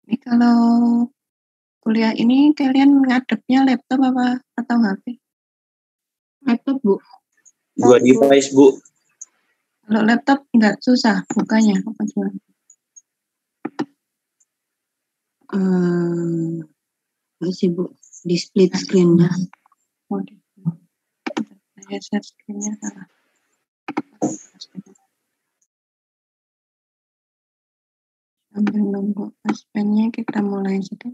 Ini kalau kuliah ini kalian ngadepnya laptop apa atau HP? Laptop, Bu. 2 device, Bu. Kalau laptop nggak susah bukanya apa gimana? Masih, Bu. Di split screen-nya. Oh, saya share screen-nya salah. Sambil nunggu aspennya kita mulai saja.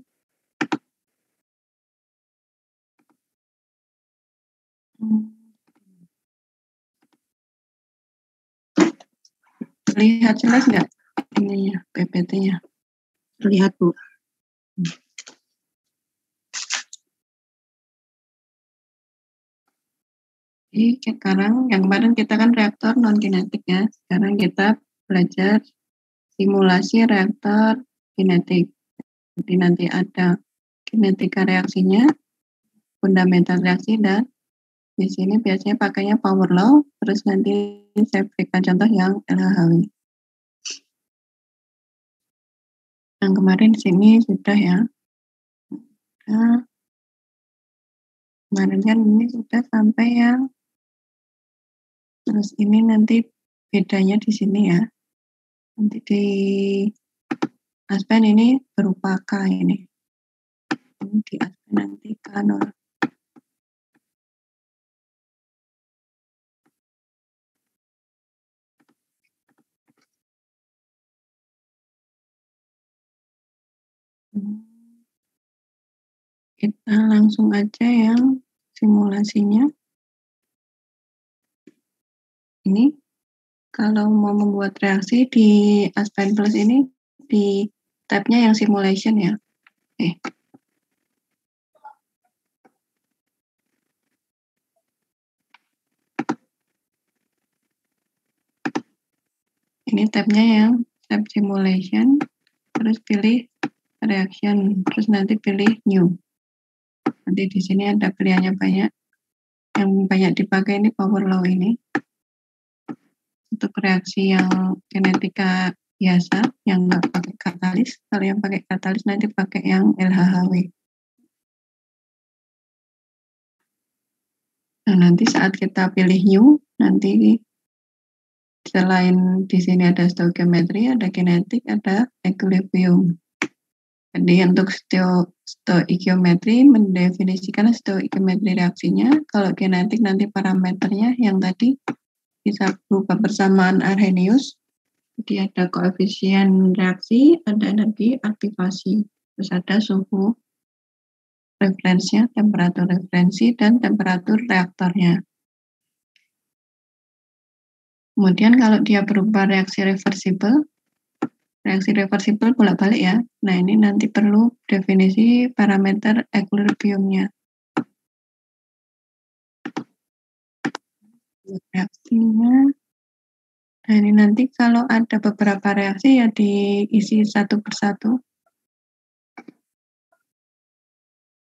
Lihat jelas nggak ininya PPT-nya? Terlihat, Bu. Jadi sekarang yang kemarin kita kan reaktor non kinetik ya. Sekarang kita belajar simulasi reaktor kinetik. Jadi nanti ada kinetika reaksinya, fundamental reaksi, dan di sini biasanya pakainya power law. Terus nanti saya berikan contoh yang LHW. Yang kemarin di sini sudah ya. Nah, kemarin kan ini sudah sampai yang terus ini nanti bedanya di sini ya. Nanti di aspen ini berupa K ini. Ini di aspen nanti K0. Kita langsung aja yang simulasinya. Ini kalau mau membuat reaksi di Aspen Plus ini di tabnya yang simulation ya. Oke. Ini tabnya yang tab simulation, terus pilih reaction, terus nanti pilih new. Nanti di sini ada pilihannya banyak. Yang banyak dipakai ini power law ini. Untuk reaksi yang kinetika biasa, yang nggak pakai katalis. Kalau yang pakai katalis nanti pakai yang LHHW. Nah, nanti saat kita pilih new, nanti selain di sini ada stoichiometry, ada kinetik, ada equilibrium. Jadi untuk stoichiometry mendefinisikan stoichiometry reaksinya. Kalau kinetik nanti parameternya yang tadi bisa berupa persamaan Arrhenius. Jadi ada koefisien reaksi, ada energi aktivasi, terus ada suhu referensinya, temperatur referensi, dan temperatur reaktornya. Kemudian kalau dia berupa reaksi reversibel bolak-balik ya. Nah ini nanti perlu definisi parameter equilibriumnya. Reaksinya. Nah ini nanti kalau ada beberapa reaksi ya diisi satu persatu.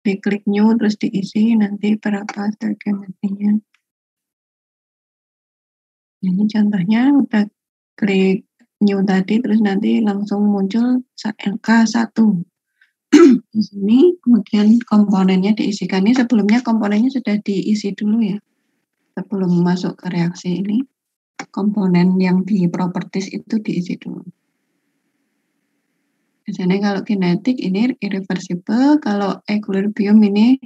Diklik new terus diisi nanti berapa stoichiometrinya. Ini contohnya udah klik new tadi terus nanti langsung muncul K1. Di sini kemudian komponennya diisikan. Ini sebelumnya komponennya sudah diisi dulu ya. Sebelum masuk ke reaksi ini, komponen yang di properties itu diisi dulu. Biasanya kalau kinetik ini irreversible, kalau equilibrium ini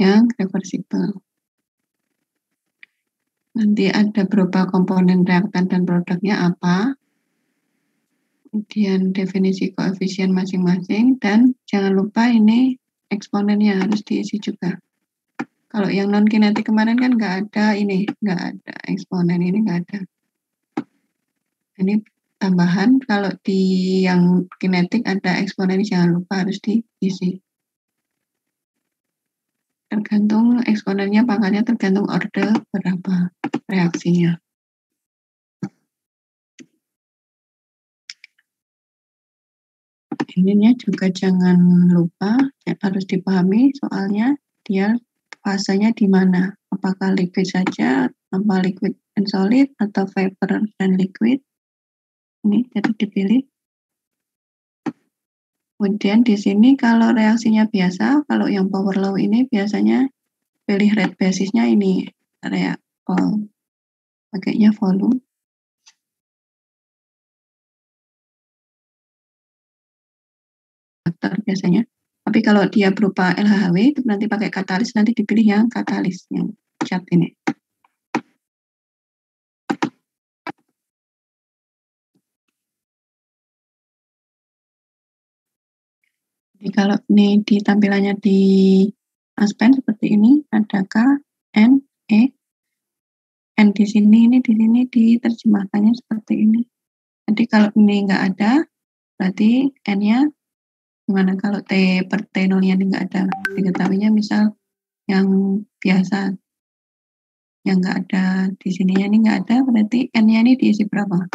yang reversible. Nanti ada berupa komponen reaktan dan produknya apa, kemudian definisi koefisien masing-masing, dan jangan lupa ini eksponennya harus diisi juga. Kalau yang non kinetik kemarin kan nggak ada ini, nggak ada eksponen, ini nggak ada. Ini tambahan, kalau di yang kinetik ada eksponen, jangan lupa harus diisi. Tergantung eksponennya, pangkatnya tergantung order berapa reaksinya. Ininya juga jangan lupa, harus dipahami soalnya dia fasenya di mana. Apakah liquid saja, apa liquid and solid, atau vapor dan liquid. Ini jadi dipilih. Kemudian di sini kalau reaksinya biasa, kalau yang power law ini biasanya pilih rate basisnya ini pakainya volume. Biasanya. Tapi kalau dia berupa LHW itu nanti pakai katalis, nanti dipilih yang katalis yang cat ini. Jadi kalau ini di tampilannya di Aspen seperti ini, ada K, N, E, N di sini diterjemahkannya seperti ini. Jadi kalau ini nggak ada, berarti N-nya gimana? Kalau T per T0-nya nggak ada, diketahuinya misal yang biasa, yang nggak ada di sininya ini nggak ada, berarti N-nya ini diisi berapa?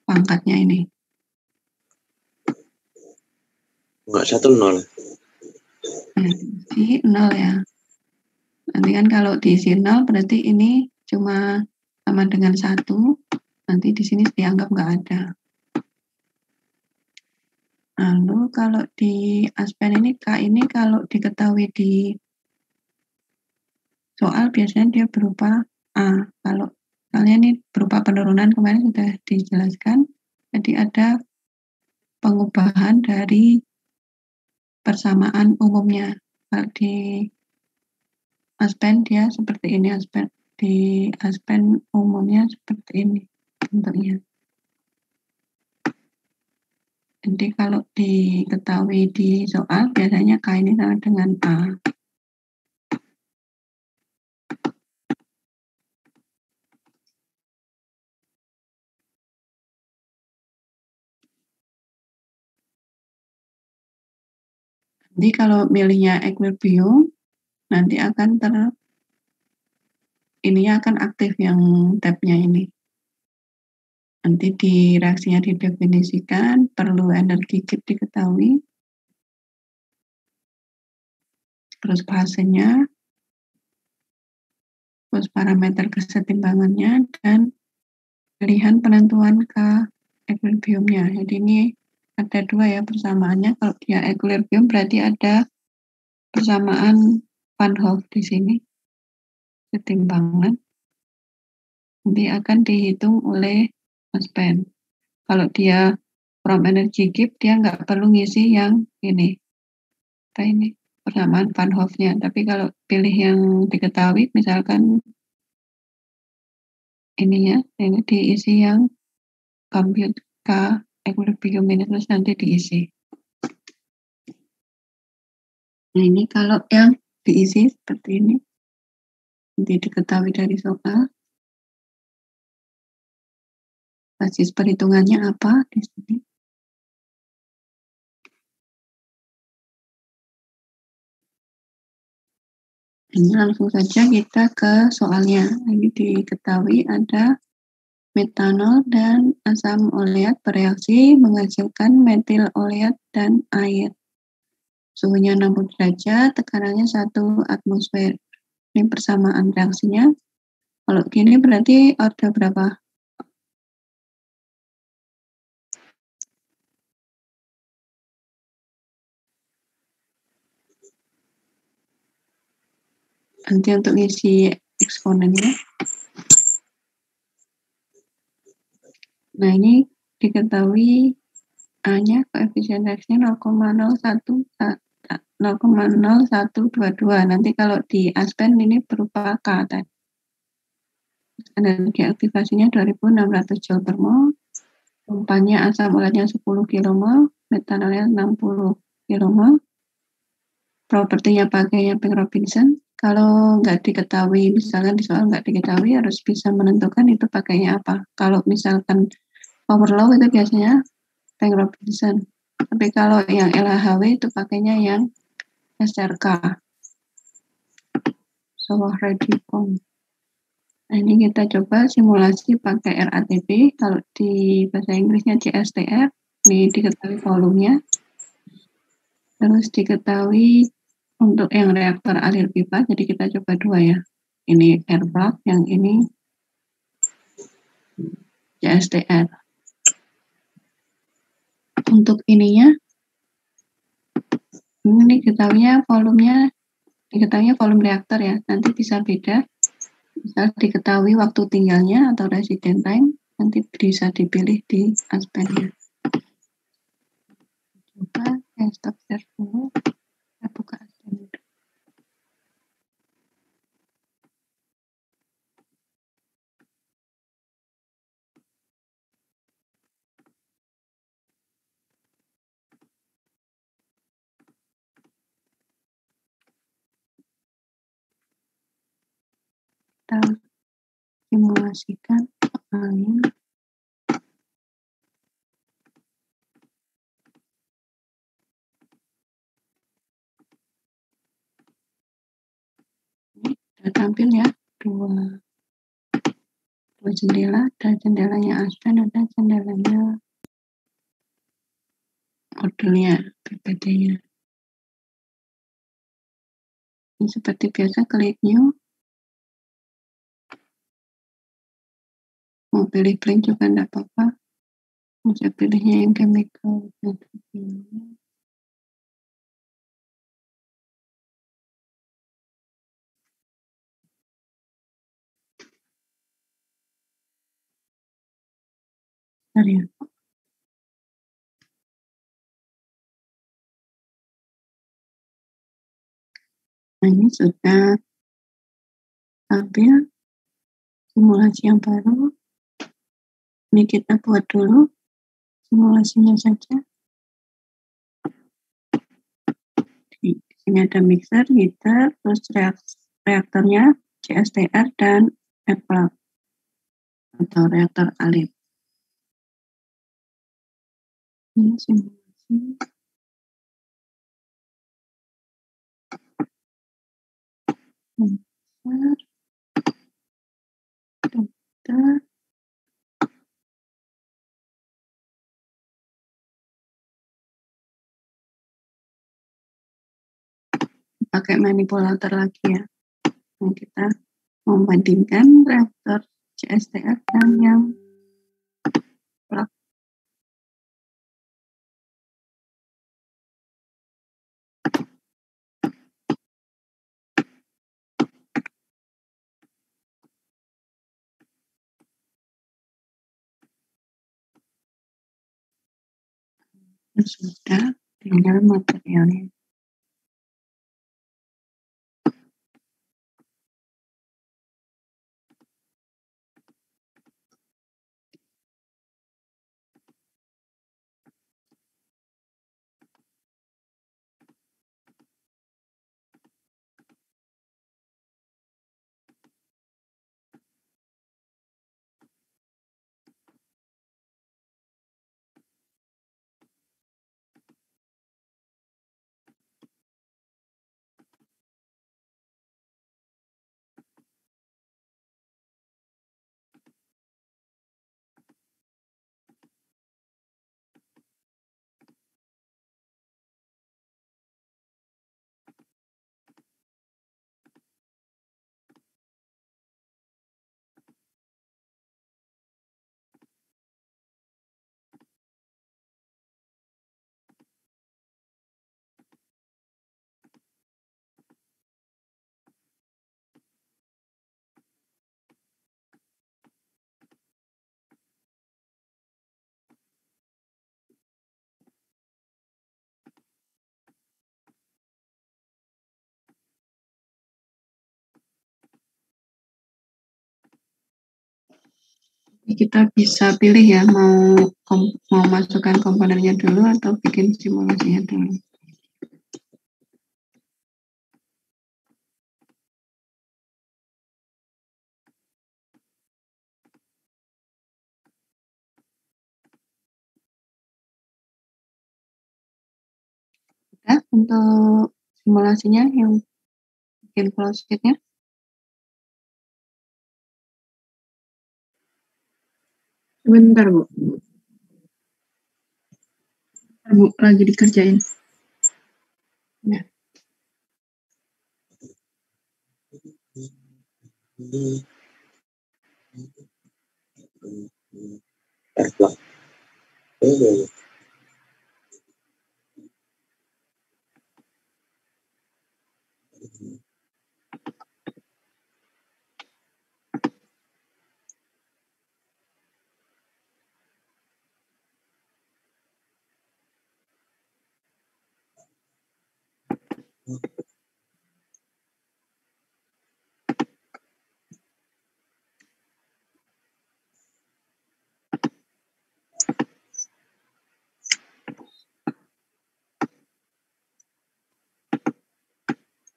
Pangkatnya ini. Enggak 1-0. Diisi 0 ya. Nanti kan kalau diisi 0 berarti ini cuma sama dengan 1. Nanti di sini dianggap nggak ada. Lalu kalau di Aspen ini K ini kalau diketahui di soal biasanya dia berupa A. Kalau kalian ini berupa penurunan kemarin sudah dijelaskan. Jadi ada pengubahan dari persamaan umumnya. Kalau di Aspen dia seperti ini, di Aspen umumnya seperti ini bentuknya. Jadi kalau diketahui di soal biasanya K ini sama dengan A. Jadi kalau milihnya equilibrium, nanti akan ininya akan aktif yang tabnya ini. Nanti di reaksinya didefinisikan, perlu energi Gibbs diketahui, terus fasenya, terus parameter kesetimbangannya, dan pilihan penentuan ke equilibriumnya. Jadi ini ada 2 ya persamaannya. Kalau dia equilibrium berarti ada persamaan Van Hoff di sini, kesetimbangan. Nanti akan dihitung oleh Aspen. Kalau dia from energy Gibbs, dia nggak perlu ngisi yang ini. Ini persamaan Van Hoff-nya. Tapi kalau pilih yang diketahui, misalkan ininya, ini diisi yang compute K equilibrium ini, terus nanti diisi. Nah ini kalau yang diisi seperti ini, nanti diketahui dari soal. Basis perhitungannya apa di sini? Ini langsung saja kita ke soalnya. Ini diketahui ada metanol dan asam oleat bereaksi menghasilkan metil oleat dan air. Suhunya 60 derajat, tekanannya 1 atmosfer. Ini persamaan reaksinya. Kalau gini berarti order berapa? Nanti untuk ngisi eksponennya. Nah ini diketahui A-nya koefisien reaksinya 0,0122. Nanti kalau di Aspen ini berupa K tadi. Energi aktivasinya 2600 Joule per mol. Pompannya asam oleatnya 10 kmol, metanolnya 60 kmol. Propertinya pakai Yapping Robinson. Kalau nggak diketahui, misalkan di soal nggak diketahui, harus bisa menentukan itu pakainya apa. Kalau misalkan power law itu biasanya Yapping Robinson. Tapi kalau yang LHW itu pakainya yang SRK. Sohredicom. Nah ini kita coba simulasi pakai RATP. Kalau di bahasa Inggrisnya CSTR, ini diketahui volumenya. Terus diketahui untuk yang reaktor alir pipa, jadi kita coba 2 ya. Ini air plug, yang ini CSTR. Untuk ininya, ini diketahuinya volume reaktor ya, nanti bisa beda. Misal diketahui waktu tinggalnya atau resident time, nanti bisa dipilih di aspeknya. Coba saya stop share dulu, saya buka aspek. Kita simulasikan soalnya. Ini sudah tampil ya, dua jendela, ada jendelanya Aspen, ada jendelanya modelnya, PPT-nya. Ini seperti biasa, klik new. Mau pilih blank juga enggak apa-apa. Bisa pilihnya yang chemical. Bentar ya. Nah, ini sudah tampil simulasi yang baru. Ini kita buat dulu simulasinya saja. Di sini ada mixer, heater, terus reaktornya CSTR dan plug atau reaktor alif. Ini simulasi. Mixer, heater, pakai manipulator lagi ya. Nah, kita membandingkan reaktor CSTR dan yang plug. Sudah, tinggal materialnya. Kita bisa pilih ya, mau masukkan komponennya dulu atau bikin simulasinya dulu. Nah, untuk simulasinya yang bikin flow sheet-nya. Sebentar, Bu. Bu, lagi dikerjain. Ya. R plug.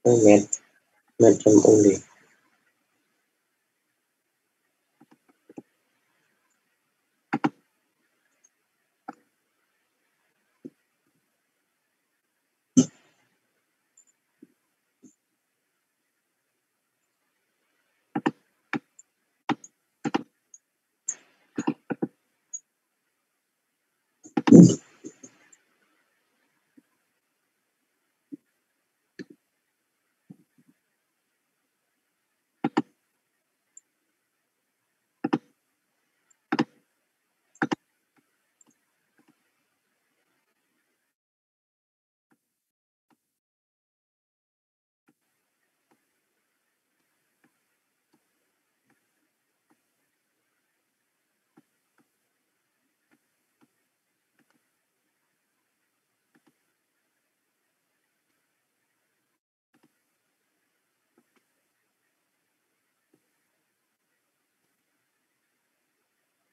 Ini med from only.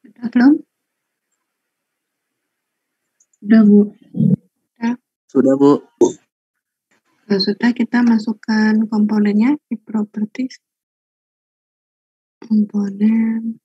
Sudah belum? Sudah, Bu. Sudah, Bu. Nah, sudah, kita masukkan komponennya di properties. Komponen.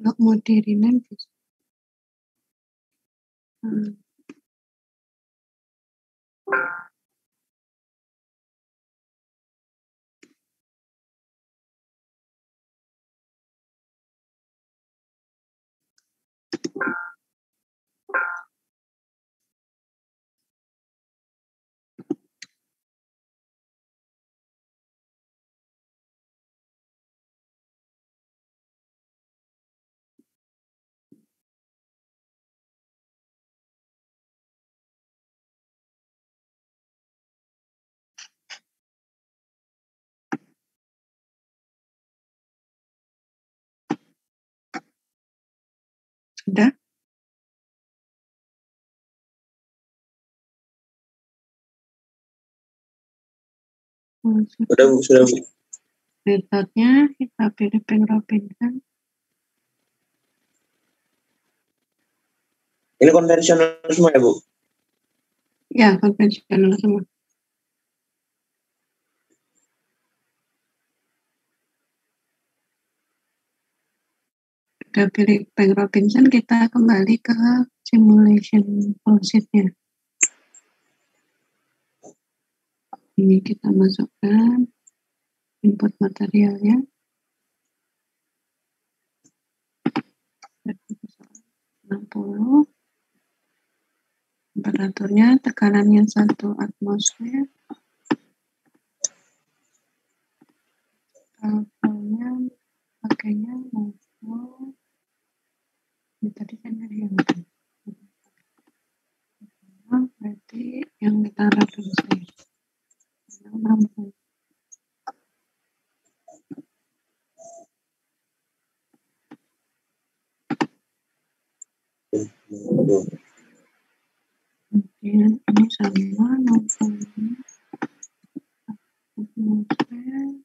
Kalau mau di-rename bisa. Sudah? Sudah, Bu. Sudah, Bu. Metodenya kita pilih Robinson. Ini konvensional semua ya, Bu? Ya, konvensional semua. Udah pilih Bank Robinson, kita kembali ke simulation flowsheet-nya. Ini kita masukkan input materialnya. 60. Temperaturnya tekanannya 1 atmosfer. Alkoholnya pakainya mau ini tadi kan ada yang berarti yang kita reduksi 60. Kemudian ini sama 60 atmosfer.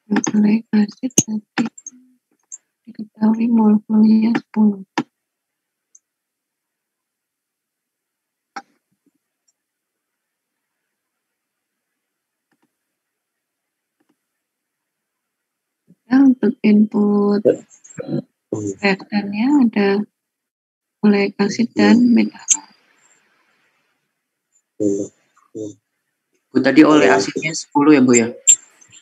Nucleic acid tadi diketahui mol flow-nya 10. Nah, untuk input reaktannya ada nucleic acid dan metanol. Bu, tadi oleh asidnya 10 ya, Bu ya?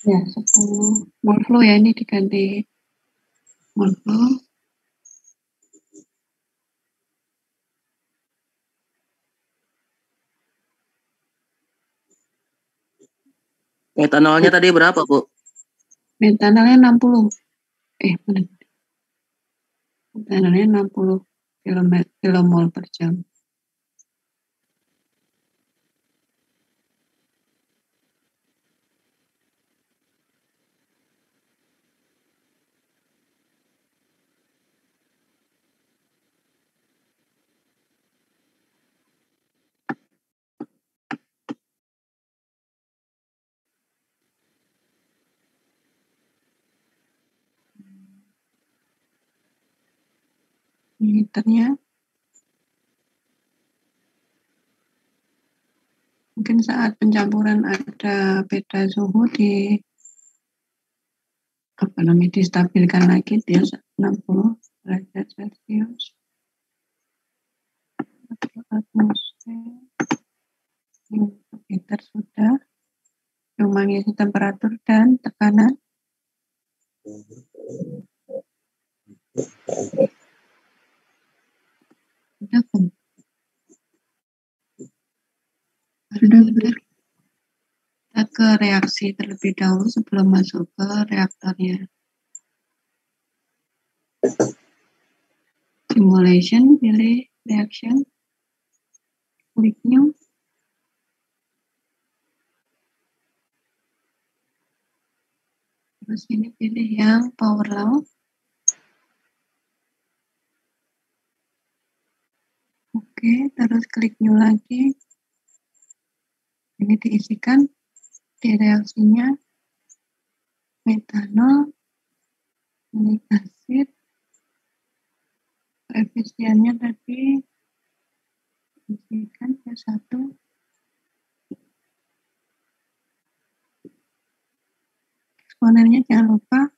Ya, 10 mol flow ya, ini diganti mol flow. Metanolnya tadi berapa, Bu? Metanolnya 60. Benar. Metanolnya 60 kilomol per jam. Liternya mungkin saat pencampuran ada beda suhu distabilkan lagi dia 60 derajat Celcius. Atmosfer untuk liter sudah, cuma ngisi temperatur dan tekanan. Sudah pun. Sudah benar. Kita ke reaksi terlebih dahulu sebelum masuk ke reaktornya. Simulation, pilih reaction, klik new. Terus ini pilih yang power law. Oke, terus klik new lagi. Ini diisikan di reaksinya metanol, nucleic acid, koefisiennya tadi diisikan ke 1. Eksponennya jangan lupa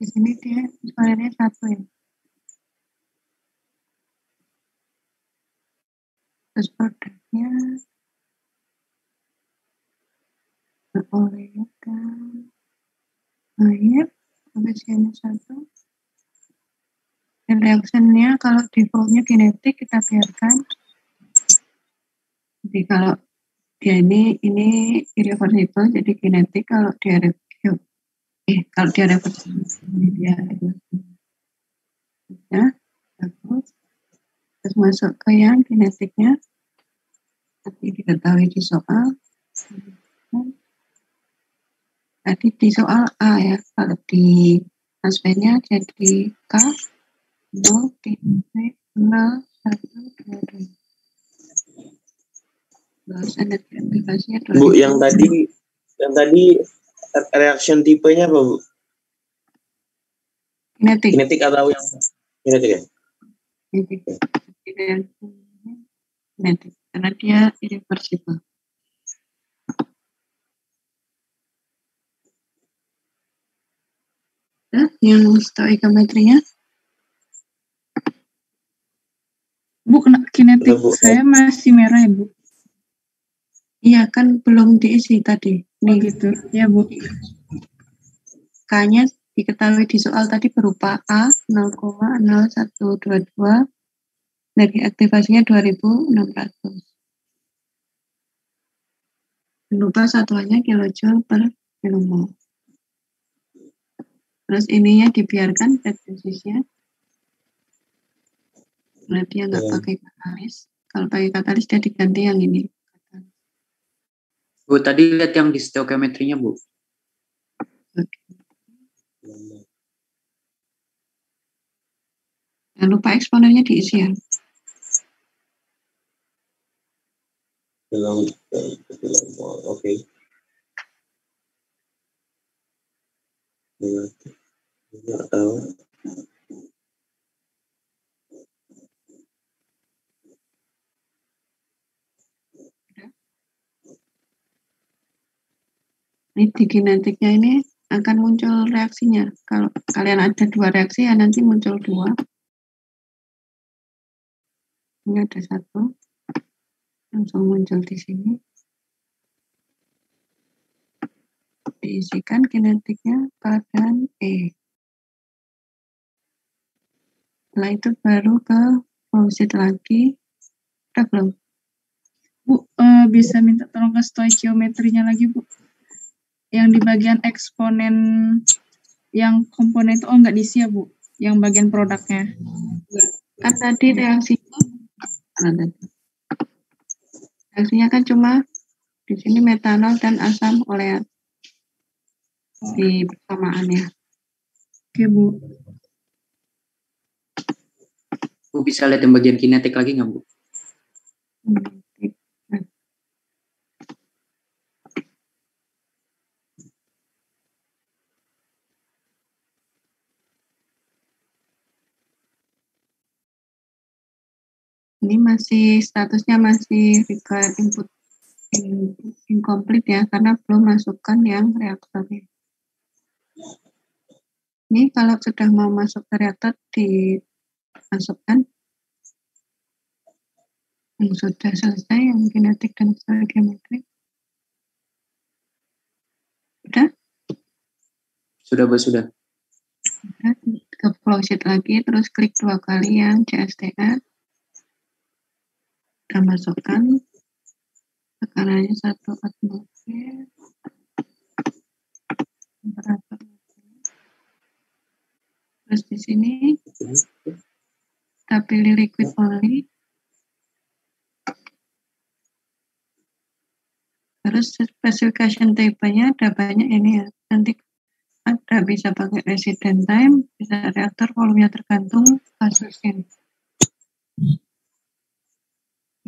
di sini dia eksponennya 1 ya. Terus produknya oleh dan air, koefisiennya 1. Dan reaksinya kalau defaultnya kinetik kita biarkan. Jadi kalau dia ini irreversible, jadi kinetik. Kalau dia reversible dia ya bagus. Terus masuk ke yang kinetiknya. Tadi diketahui di soal. Tadi di soal A ya, kalau di aspeknya jadi K 0, 0, 1, 2, 2. Terus energi aktivasinya 2000. Bu, yang tadi reaction tipenya apa, Bu? Kinetik. Kinetik atau yang kinetik ya? Kinetik. Karena dia irreversible. Nah, yang stoikiometrinya. Bu, kinetik Bu. saya masih merah ya, Bu? Iya, kan belum diisi tadi. Nih Gitu. Ya, Bu. K-nya diketahui di soal tadi berupa A 0,0122, energi aktivasinya 2600. Jangan lupa satuannya kilojoule per kilomol. Terus ininya dibiarkan katalisisnya. Karena dia nggak pakai katalis. Kalau pakai katalis dia diganti yang ini. Bu, tadi lihat yang di stoikiometrinya, Bu. Jangan lupa eksponernya diisi ya. Oke. Nggak tahu. Ini di kinetiknya ini akan muncul reaksinya. Kalau kalian ada 2 reaksi ya nanti muncul 2. Ini ada 1. Langsung muncul di sini. Diisikan kinetiknya keadaan E. Setelah itu baru ke flow-sheet lagi. Udah belum? Bu, bisa minta tolong ke stoikiometrinya lagi, Bu. Yang di bagian eksponen yang komponen itu nggak diisi ya, Bu? Yang bagian produknya. Kan tadi reaksinya kan cuma di sini metanol dan asam oleat di persamaannya. Oke, Bu. Bu bisa lihat yang bagian kinetik lagi nggak, Bu? Ini masih statusnya masih required input incomplete ya, karena belum masukkan yang reaktornya. Ini kalau sudah mau masuk ke reaktor dimasukkan yang sudah selesai, yang kinetik dan stoikiometri. Udah? Sudah, Bu, sudah. Udah, ke flowsheet lagi, terus klik 2 kali yang CSTR. Kita masukkan tekanannya 1 atmosfer, temperatur. Terus di sini kita pilih liquid only. Terus specification table-nya ada banyak ini ya. Nanti ada bisa pakai resident time, bisa reaktor volumenya tergantung kasusnya.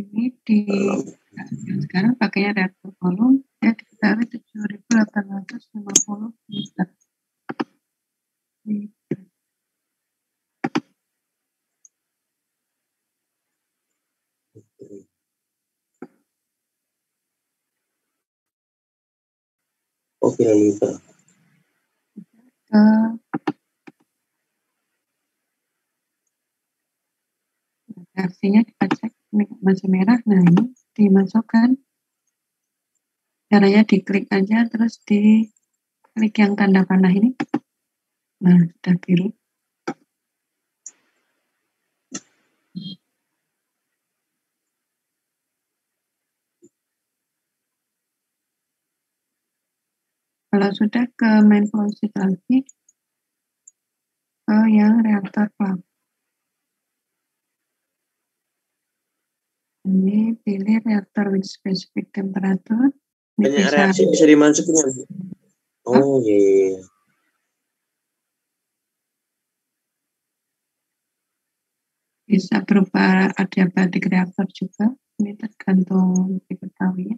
Ini yang sekarang pakainya reaktor volume ya diketahui 7.850 liter. Oke, liter. Reaksinya kita cek ini masih merah, nah ini dimasukkan. Caranya diklik aja terus diklik yang tanda panah ini. Nah, sudah biru. Kalau sudah ke main flowsheet lagi, ke yang reaktor plug. Ini pilih reaktor with specific temperature. Ini Banyak reaksi bisa dimasukin ya, Bu? Oh, iya. Bisa berupa adiabatik reaktor juga. Ini tergantung diketahui.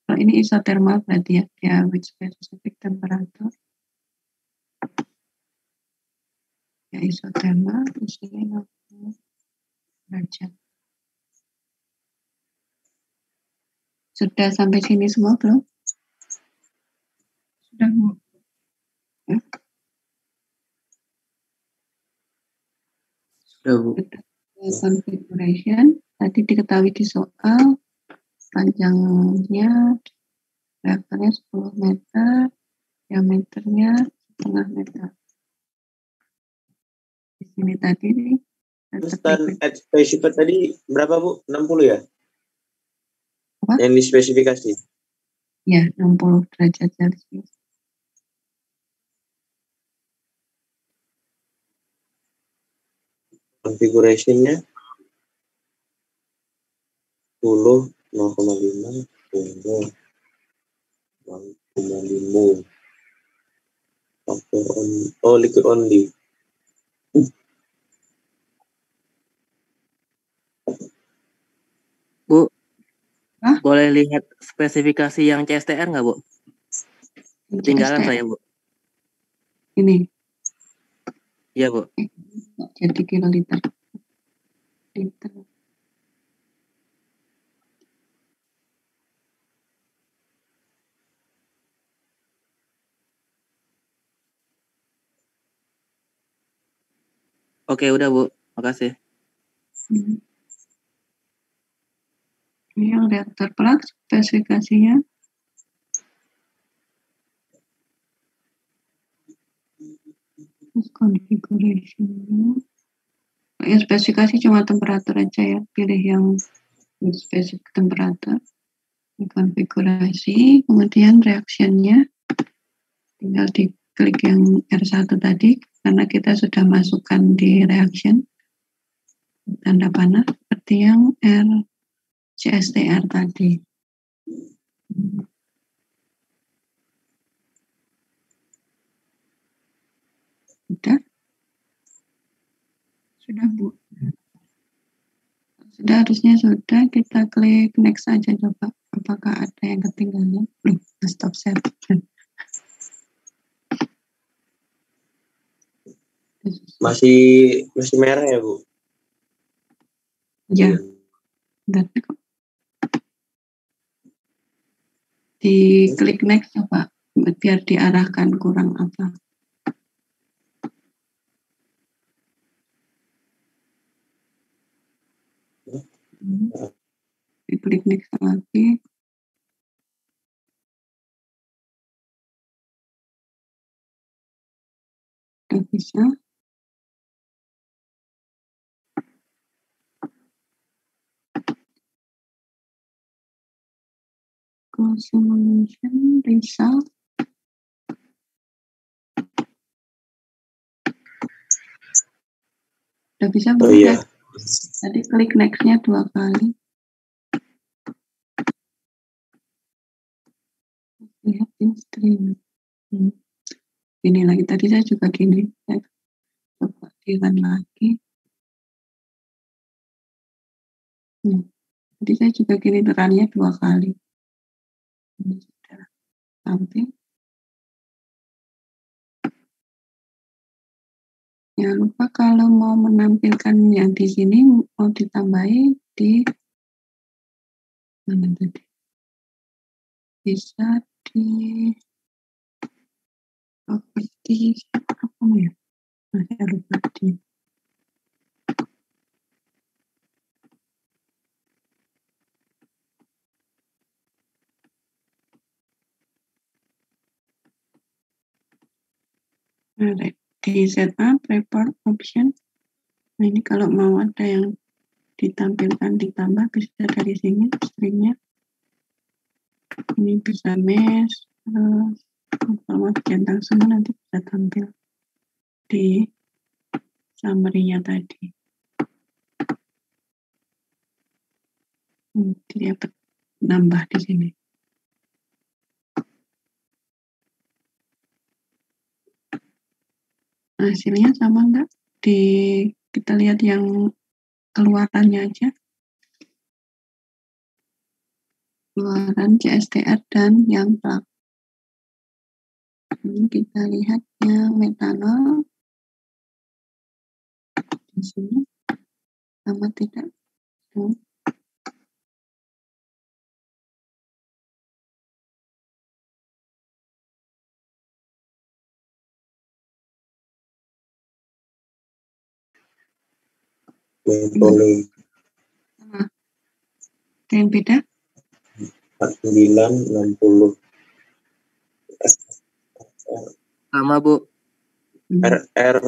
Kalau ini isothermal berarti ya, dia with specific temperature. Ya isothermal, di sini 60 derajat. Sudah sampai sini semua belum? Sudah, Bu. Ya. Sudah, Bu. Configuration, tadi diketahui di soal, panjangnya reaktornya 10 meter, diameternya setengah meter. Di sini tadi nih. Terus spesifikasi tadi berapa, Bu? 60 ya? Apa? Yang dispesifikasi? Ya, 60 derajat Celcius. Configuration-nya 10, 0,5, 0,5. Faktor on, liquid only. Bu, Hah? boleh lihat spesifikasi yang CSTR nggak, Bu? Ketinggalan CSTR saya, Bu. ini Iya, Bu. jadi kiloliter. Liter. Oke, udah, Bu. Makasih. Ini yang reaktor plug spesifikasinya. Configuration. Yang spesifikasi cuma temperatur aja ya. Pilih yang spesifik temperatur. Konfigurasi, kemudian reactionnya. Tinggal diklik yang R1 tadi, karena kita sudah masukkan di reaction. Tanda panah seperti yang CSTR tadi. Sudah? Sudah, Bu. Sudah, harusnya sudah. Kita klik next aja coba. Apakah ada yang ketinggalan? Loh, stop share. Masih merah ya, Bu? Ya, bentar kok. Diklik next coba. Biar diarahkan kurang apa. Diklik next lagi. Udah bisa. Go simulation result. Udah bisa Oh belum? iya. Tadi klik next-nya 2 kali. Lihat di screen. Ini lagi, tadi saya juga gini. Saya coba di-run lagi. Tadi saya juga gini, run-nya 2 kali. Ini sudah tampil. Jangan lupa kalau mau menampilkan yang di sini, mau ditambahi di mana tadi? Bisa di properti apa ya? Saya lupa di di setup report option. Nah, ini kalau mau ada yang ditampilkan ditambah bisa dari sini stringnya. Ini bisa mesh, terus kalau mau dicentang semua nanti bisa tampil di summary-nya tadi. Dia nambah di sini. Hasilnya sama enggak? Kita lihat yang keluarannya aja. Keluaran CSTR dan yang plug. Ini kita lihat yang metanol di sini sama tidak. Mentole Sama. Ada yang beda? 49 60. Sama, Bu. RR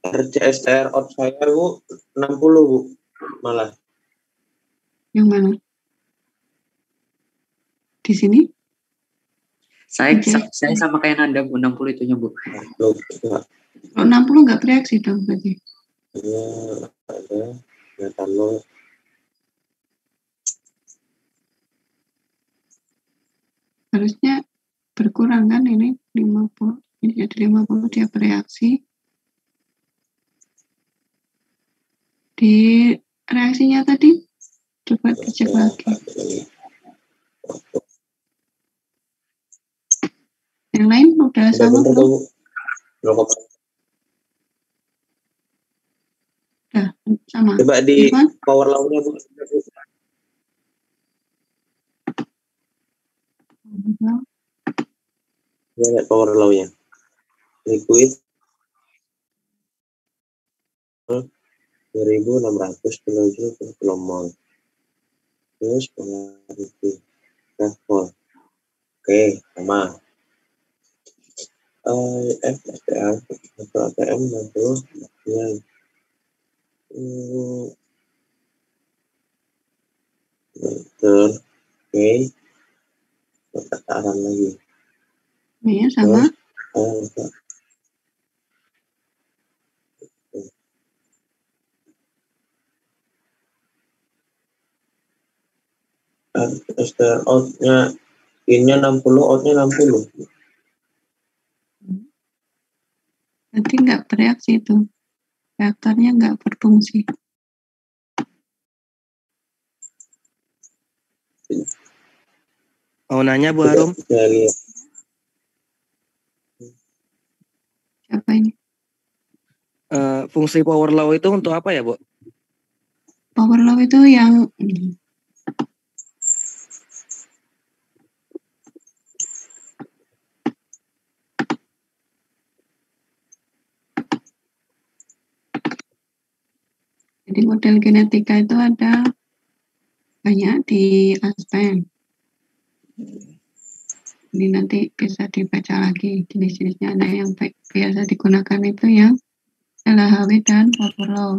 RCSR out saya, Bu, 60, Bu. Malah. Yang mana? Di sini? Saya Oke. sama kayak Nanda, Bu. 60 itunya, Bu. Loh, enggak. Kalau 60 nggak bereaksi dong berarti. Ada metanol. Harusnya berkurang kan ini 50, ini jadi 50 dia bereaksi. Di reaksinya tadi coba dicek lagi. Yang lain udah Udah sama bener belum? Bu. Belum. Udah sama. Coba di Irfan? power law-nya Bu. Ya, lihat power law-nya. Liquid 2600 kilojoule per kilomol. Terus polarity level. Oke, sama. FSTR atau ATM 60 ya. Betul. Oke. Perkataan lagi. Iya sama. STR out-nya in-nya 60, out-nya 60. Nanti nggak bereaksi itu. Reaktornya nggak berfungsi. Mau nanya Bu Harum, Dari Siapa ini? fungsi power law itu untuk apa ya Bu? Power law itu yang jadi model genetika itu ada banyak di Aspen. Ini nanti bisa dibaca lagi jenis-jenisnya. Ada yang biasa digunakan itu yang LHW dan power law.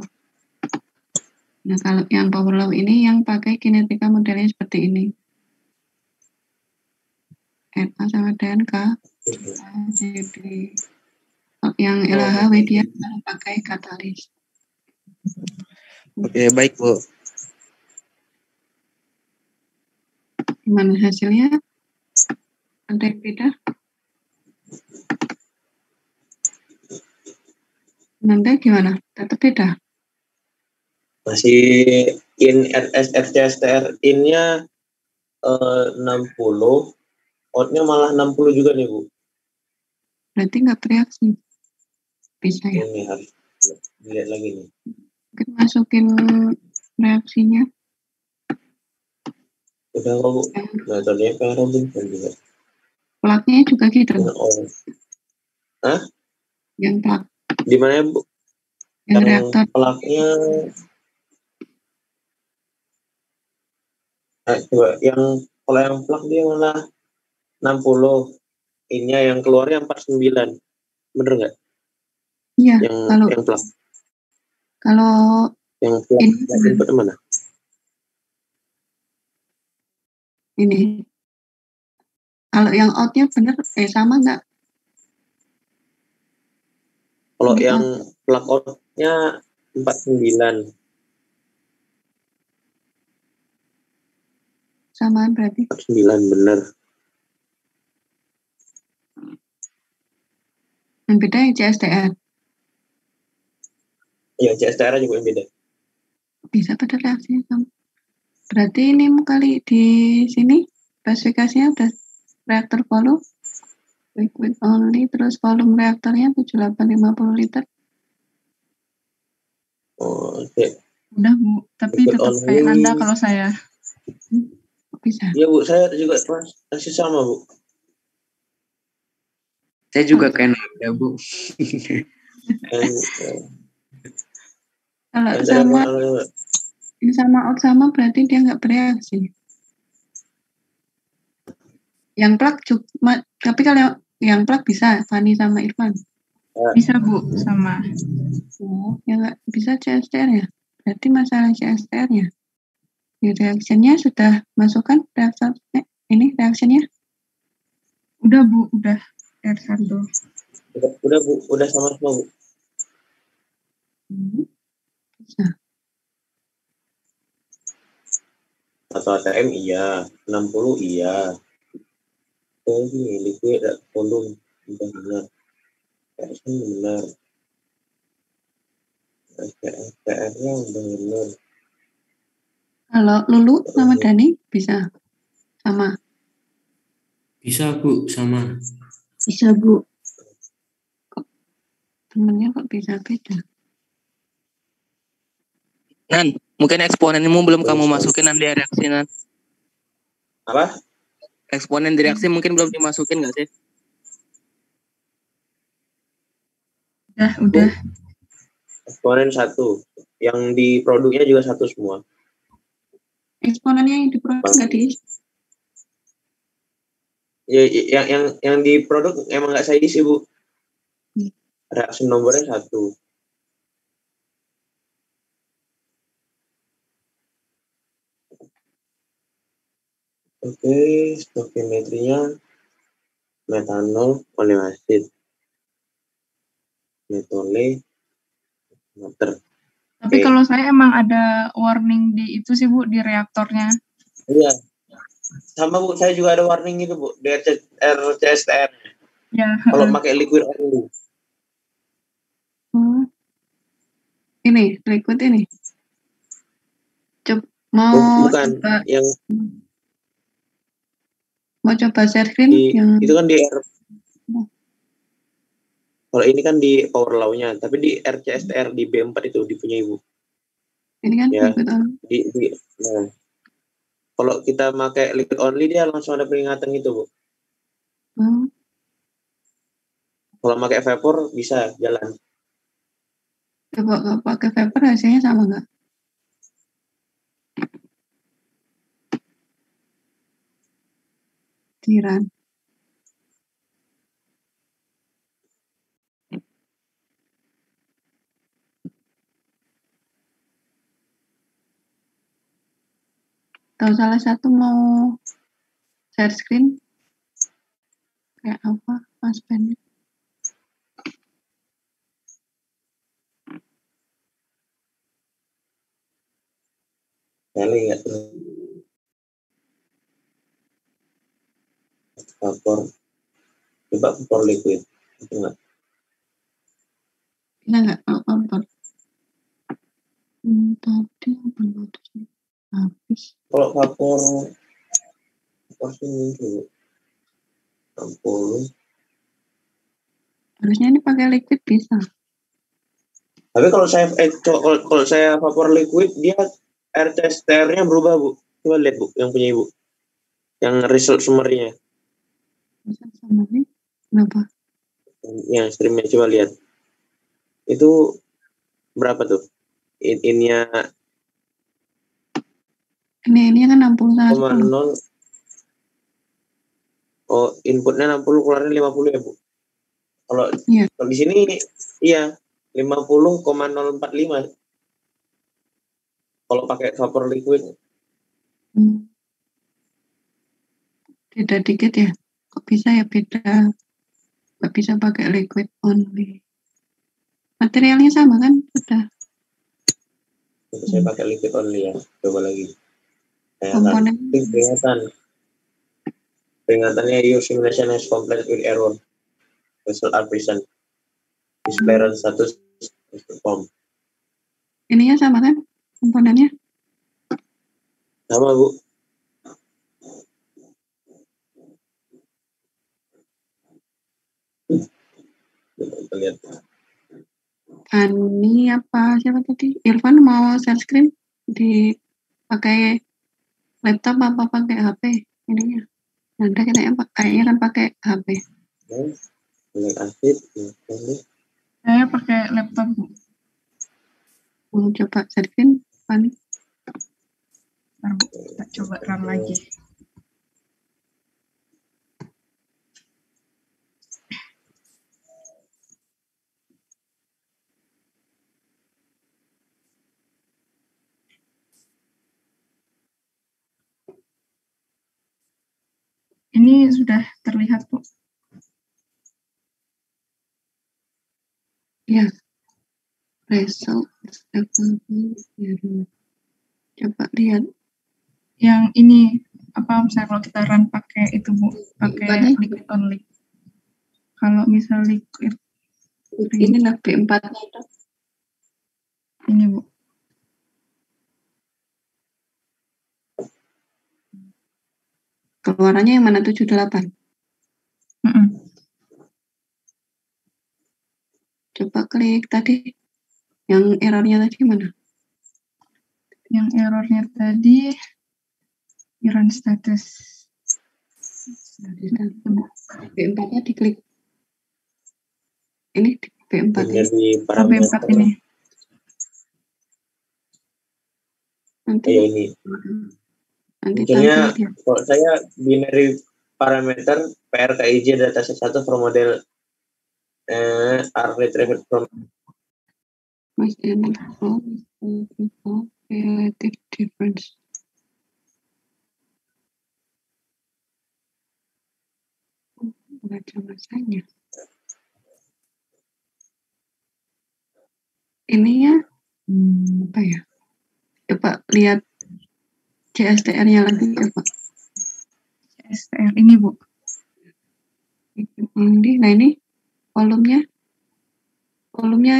Nah kalau yang power law ini yang pakai genetika modelnya seperti ini. NA sama dengan K. Jadi yang LHW dia pakai katalis. Oke, baik Bu. Gimana hasilnya? Ada yang beda? Nanti gimana? Tetap beda? masih in RSFCSTR in-nya 60, out-nya malah 60 juga nih Bu. Berarti nggak bereaksi. Bisa ya? Ini harus lihat lagi nih. Mungkin masukin reaksinya. Udah kok Bu. Nah tadinya kayak Robinson juga. Plaknya juga gitu. Hah? Yang plak. Di mana ya Bu? Yang reaktor. Plaknya coba yang kalau yang plak dia malah 60. Ini yang keluarnya 49. Bener nggak? Iya. Yang plak. Kalau yang plak input mana? Ini. Kalau yang outnya bener, sama nggak? Kalau yang plug out-nya 49. Samaan berarti? 49 bener. Yang beda yang CSTR? Iya, CSTR juga yang beda. Bisa pada reaksinya sama. Berarti ini kali di sini spesifikasinya udah reaktor volume liquid only, terus volume reaktornya 7850 liter. Oh, oke. Udah Bu, tapi liquid tetap only. kayak Nanda kalau saya. Bisa. Iya Bu, saya juga masih sama Bu. Saya juga kayak Nanda Bu. Kalau sama ini sama out sama berarti dia nggak bereaksi. Yang plak cuma, tapi kalau yang plak bisa Fani sama Irfan. Bisa Bu, sama. Oh, ya nggak bisa CSTR ya? Berarti masalah CSTR-nya. Di reaksinya sudah masukkan reaktornya ini reaksinya? Udah Bu, udah R1. Udah Bu, udah sama-sama Bu. Bisa. Atau ATM iya, 60 iya. ini liquid volume udah benar. PS benar. SPR-nya udah benar. Kalau Lulu sama Dani bisa sama. Bisa Bu, sama. Bisa Bu. Temennya kok bisa beda? Nan, mungkin eksponenmu belum kamu masukin Nan di reaksi Nan. Apa? Eksponen di reaksi mungkin belum dimasukin nggak sih? Udah. Eksponen 1. Yang di produknya juga 1 semua. Eksponennya yang diproduksi nggak diisi. Ya, yang di produk emang nggak saya isi Bu. Reaksi nomornya 1. Oke, stokiometrinya metanol, oleasid, metole, water. Tapi Oke. kalau saya emang ada warning di itu sih Bu, di reaktornya. Iya. Sama Bu, saya juga ada warning itu Bu, di RCSTR. Ya. Kalau pakai liquid only. Ini liquid ini. Mau Bukan coba yang share screen yang itu kan di kalau ini kan di power law-nya, tapi di RCSTR di B4 itu dipunya Ibu. ini kan Ya. liquid only. Nah. Kalau kita pakai liquid only dia langsung ada peringatan gitu, Bu. Kalau pakai vapor bisa jalan. Coba pakai vapor hasilnya sama nggak? Tiran. Atau salah satu mau share screen kayak apa Mas Ben? Saya lihat vapor. Coba vapor liquid. Itu enggak. Kita nggak vapor. Tadi belum habis. Kalau vapor sini dulu. 60. Harusnya ini pakai liquid bisa. Tapi kalau saya vapor liquid dia RCSTR-nya berubah, Bu. Coba lihat, Bu, yang punya Ibu. Yang result summary-nya. Bisa sama nih. Kenapa? Yang stream-nya coba lihat. Itu berapa tuh? Innya Ini kan 60 sama 10. 0. Oh, inputnya 60, keluarnya 50 ya, Bu. Kalau di sini iya 50,045. Kalau pakai vapor liquid. Beda dikit ya. Kok bisa ya beda? Nggak bisa pakai liquid only. Materialnya sama kan? Sudah. Untuk saya pakai liquid only ya. Coba lagi. Komponen. Peringatannya your simulation has completed with error. Result are present. Display run status is performed. Ininya sama kan? Komponennya? Sama, Bu. Kita lihat. Ani apa siapa tadi? Irfan mau share screen dipakai laptop apa pakai HP ininya? Nanti kayaknya kan pakai HP. Asid. Saya pakai laptop Bu. Mau coba share screen, Pani? Bentar, Bu. Kita coba run lagi. Ini sudah terlihat, Bu. Ya. Result. Coba lihat. Yang ini apa misalnya kalau kita run pakai itu Bu, pakai B4-nya liquid only. Kalau misal liquid ini lah B4-nya itu. ini Bu. Keluarannya yang mana 78? Coba klik tadi. Yang errornya tadi mana? Yang errornya tadi run status. B4-nya diklik. Ini di B4 Ini ini. di B4 parameter. ini. Nanti Ya ini. Munculnya tampil dia. kalau saya binary parameter PRKIJ dataset 1 for model are retrieved from Mas info relative difference. Baca masanya. Ini ya, apa ya? Coba lihat CSTR-nya lagi coba. STR ini Bu. Nah ini volumenya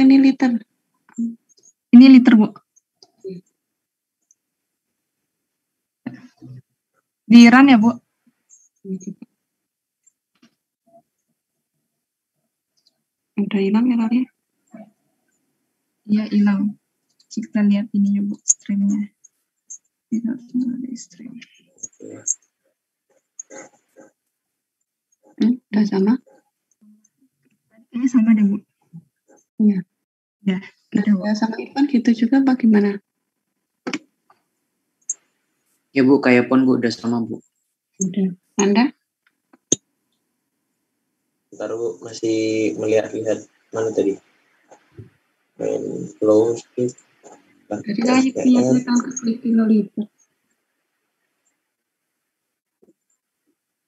ini liter. Ini liter Bu. Di run ya Bu. Udah hilang errornya. Iya hilang. Kita lihat ininya Bu, streamnya. Tidak ada stream. Udah sama? Ini sama deh Bu. Iya. Ya, udah Bu. Ya, sama Ivan gitu juga apa gimana? Ya Bu, kayak pon Bu udah sama Bu. Udah. Anda? Bentar Bu, masih melihat-lihat mana tadi? Main flow speed. Jadi lagi kita klik kiloliter.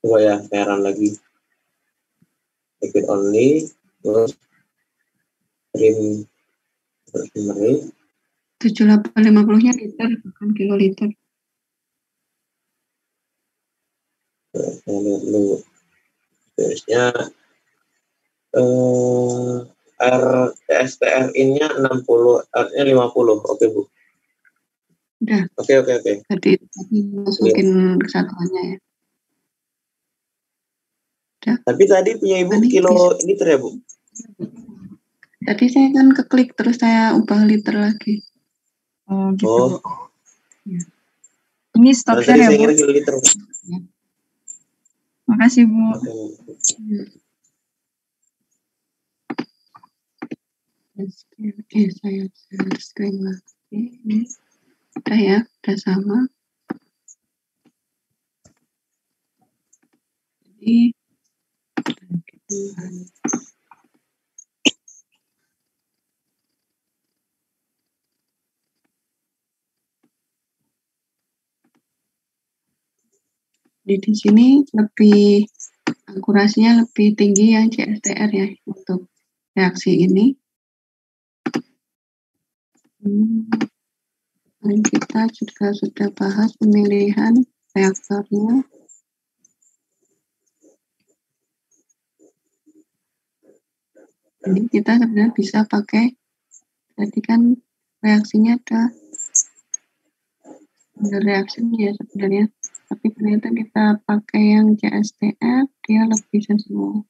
Coba ya, saya run lagi. Liquid only, terus stream summary. 7850-nya liter, bukan kiloliter. Saya lihat dulu. Terusnya STR-nya 60, artinya 50. Oke Bu. Udah. Oke. Jadi masukin kesatuannya ya. Udah. Tapi tadi punya Ibu kilo liter ya Bu? Tadi saya kan keklik terus saya ubah liter lagi. Oh gitu Oh. Bu. Ya. Ini stop share Tadi ya saya Bu. kira kilo liter. Makasih Bu. Saya share screen lagi. Ini udah ya, udah sama. Jadi di sini lebih akurasinya lebih tinggi yang CSTR ya untuk reaksi ini. Dan kita juga sudah bahas pemilihan reaktornya. Jadi kita sebenarnya bisa pakai, tadi kan reaksinya ada reaksinya ya sebenarnya, tapi ternyata kita pakai yang CSTR, dia lebih sesuai.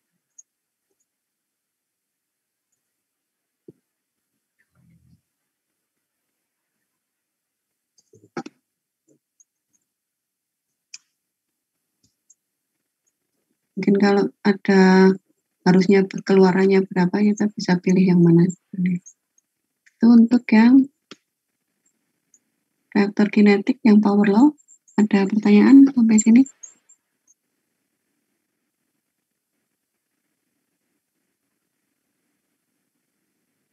Mungkin kalau ada harusnya keluarannya berapa, kita bisa pilih yang mana. Itu untuk yang reaktor kinetik yang power law. Ada pertanyaan sampai sini?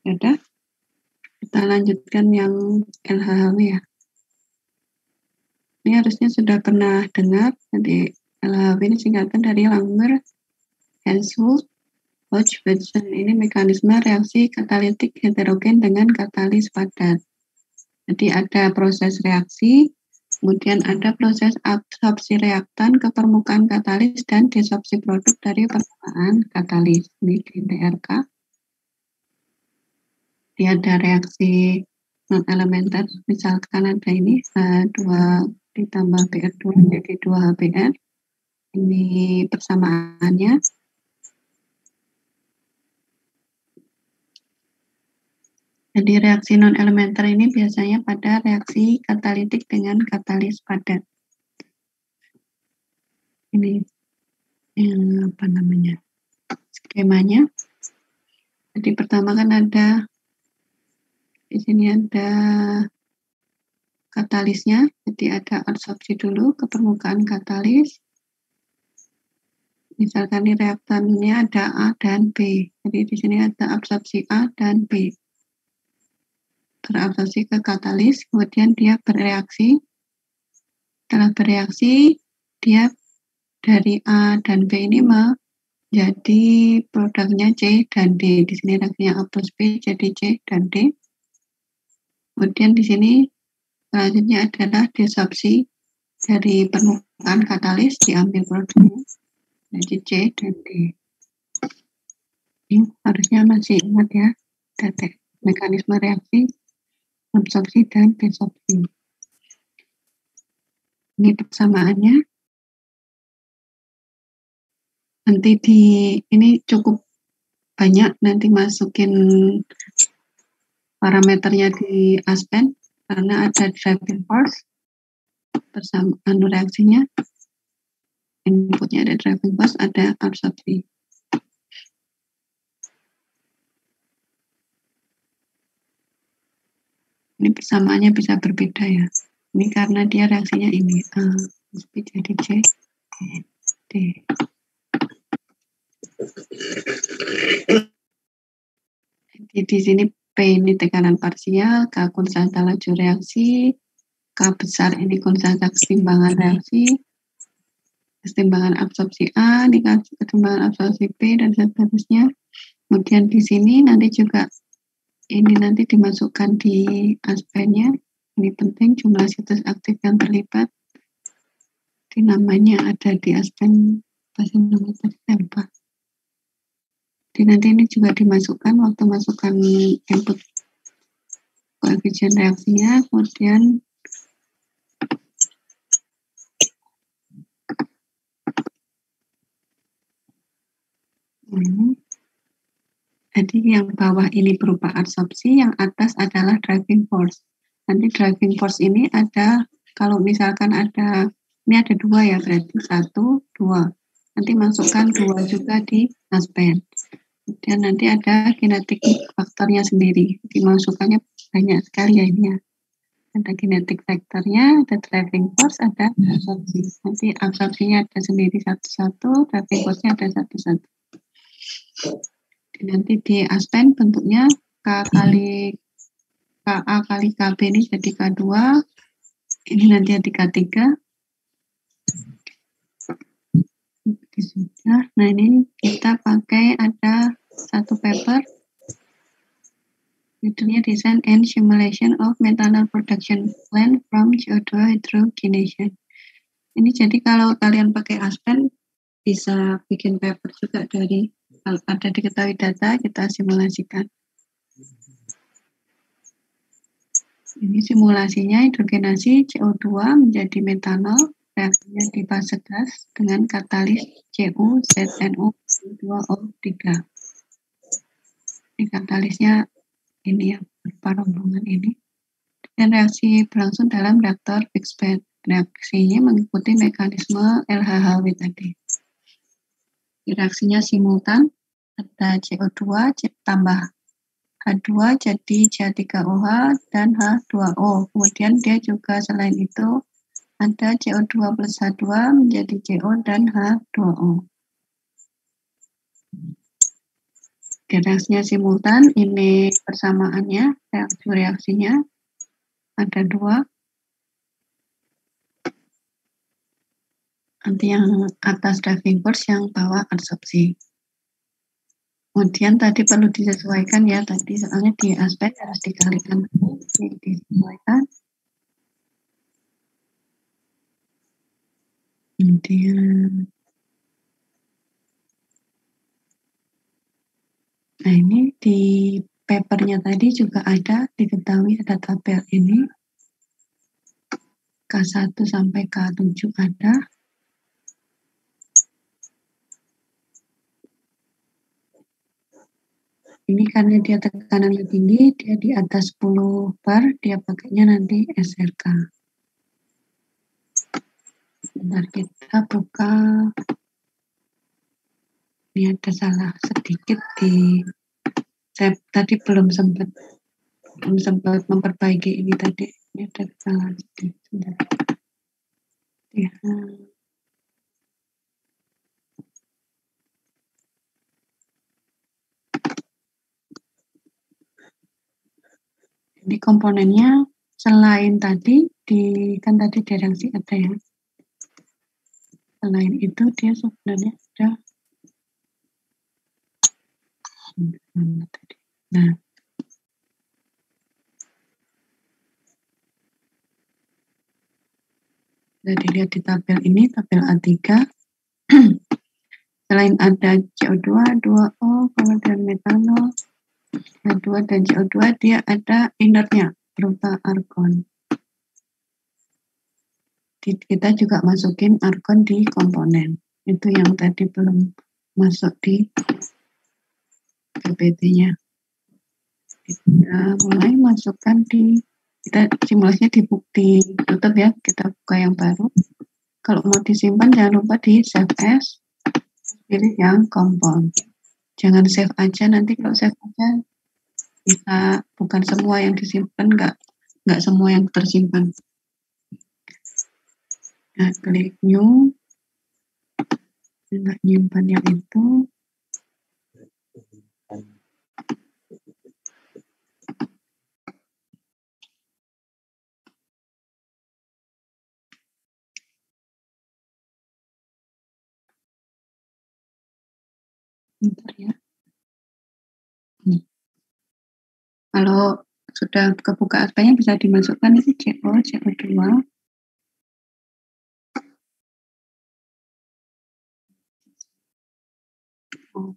Ada? Kita lanjutkan yang LHHW ya. Ini harusnya sudah pernah dengar. Jadi LHHW ini singkatan dari Langmuir Hensel Hodge-Watson. Ini mekanisme reaksi katalitik heterogen dengan katalis padat. Jadi ada proses reaksi, Kemudian ada proses absorpsi reaktan ke permukaan katalis dan desorpsi produk dari permukaan katalis. Ini di TRK. Dia ada reaksi non-elementer, misalkan ada ini H2 ditambah BR2 jadi 2HBr. Ini persamaannya. Jadi reaksi non-elementer ini biasanya pada reaksi katalitik dengan katalis padat. Ini apa namanya? Skemanya. Jadi pertama kan ada di sini ada katalisnya, jadi ada absorpsi dulu ke permukaan katalis. Misalkan ini reaktannya ada A dan B. Jadi di sini ada absorpsi A dan B. Berabsorpsi ke katalis, kemudian dia bereaksi. Setelah bereaksi, dia dari A dan B ini menjadi produknya C dan D. Di sini reaksinya A plus B jadi C dan D. Kemudian di sini selanjutnya adalah desorpsi dari permukaan katalis, diambil produknya jadi C dan D. Ini harusnya masih ingat ya, mekanisme reaksi absorpsi dan desorpsi. Ini persamaannya. Nanti ini cukup banyak, nanti masukin parameternya di Aspen karena ada driving force bersama reaksinya. Inputnya ada driving force, ada absorpsi. Ini persamaannya bisa berbeda ya. Ini karena dia reaksinya ini A plus B jadi C, D. Jadi di sini P ini tekanan parsial, K konstanta laju reaksi, K besar ini konstanta kesetimbangan reaksi, kesetimbangan absorpsi A, ini kesetimbangan absorpsi B, dan seterusnya. Kemudian di sini nanti juga ini nanti dimasukkan di Aspennya. Ini penting jumlah situs aktif yang terlibat. Di namanya ada di Aspen bahasa Indonesia tempat. Jadi nanti ini juga dimasukkan waktu masukkan input koefisien reaksinya, kemudian jadi yang bawah ini berupa absorpsi, yang atas adalah driving force. Nanti driving force ini ada, kalau misalkan ada, ini ada 2 ya, berarti 1, 2. Nanti masukkan 2 juga di Aspen. Kemudian nanti ada kinetic faktornya sendiri. Dimasukkannya banyak sekali ya ini ya. Ada kinetic faktornya, ada driving force, ada absorpsi. Nanti absorpsinya ada sendiri satu-satu, driving force-nya ada satu-satu. Nanti di Aspen bentuknya KA kali KB ini jadi K2. Ini nanti ada K3. Sudah. Nah ini kita pakai ada satu paper. Judulnya Design and Simulation of Methanol Production Plant from CO2 Hydrogenation. Ini jadi kalau kalian pakai Aspen bisa bikin paper juga dari kalau ada diketahui data, kita simulasikan. Ini simulasinya hidrogenasi CO2 menjadi metanol, reaksinya di fase gas dengan katalis CuZnO2O3. Ini katalisnya ini yang berupa rombongan ini. Dan reaksi berlangsung dalam reaktor fixed bed. Reaksinya mengikuti mekanisme LHHW tadi. Reaksinya simultan, ada CO2 tambah H2 jadi CH3OH dan H2O. Kemudian dia juga selain itu ada CO2 plus H2 menjadi CO dan H2O. Reaksinya simultan, ini persamaannya, reaksinya ada 2. Nanti yang atas driving force, yang bawah absorpsi. Kemudian tadi perlu disesuaikan ya, tadi soalnya di aspek harus dikalikan, disesuaikan. Kemudian, nah ini di papernya tadi juga ada, diketahui ada tabel ini. K1 sampai K7 ada. Ini karena dia tekanannya tinggi, dia di atas 10 bar, dia pakainya nanti SRK. Bentar kita buka. Ini ada salah sedikit di, saya tadi belum sempat memperbaiki ini tadi. Ini ada salah sedikit. Bentar. Ya. Ini komponennya selain tadi kan tadi di reaksi ada ya. Selain itu dia sebenarnya ada mana tadi. Nah, bisa dilihat di tabel ini, tabel A3. Selain ada CO2, 2O, kemudian metanol, H2 dan CO2, dia ada inertnya berupa argon. Kita juga masukin argon di komponen. Itu yang tadi belum masuk di PPT-nya. Kita mulai masukkan kita simulasinya ditutup ya, kita buka yang baru. Kalau mau disimpan jangan lupa di save as, pilih yang kompon. Jangan save aja, nanti kalau save aja bisa bukan semua yang disimpan, nggak semua yang tersimpan. Nah, klik new, nggak nyimpan yang itu. Bentar ya. Kalau sudah kebuka aspeknya bisa dimasukkan itu CO, CO2. Oh,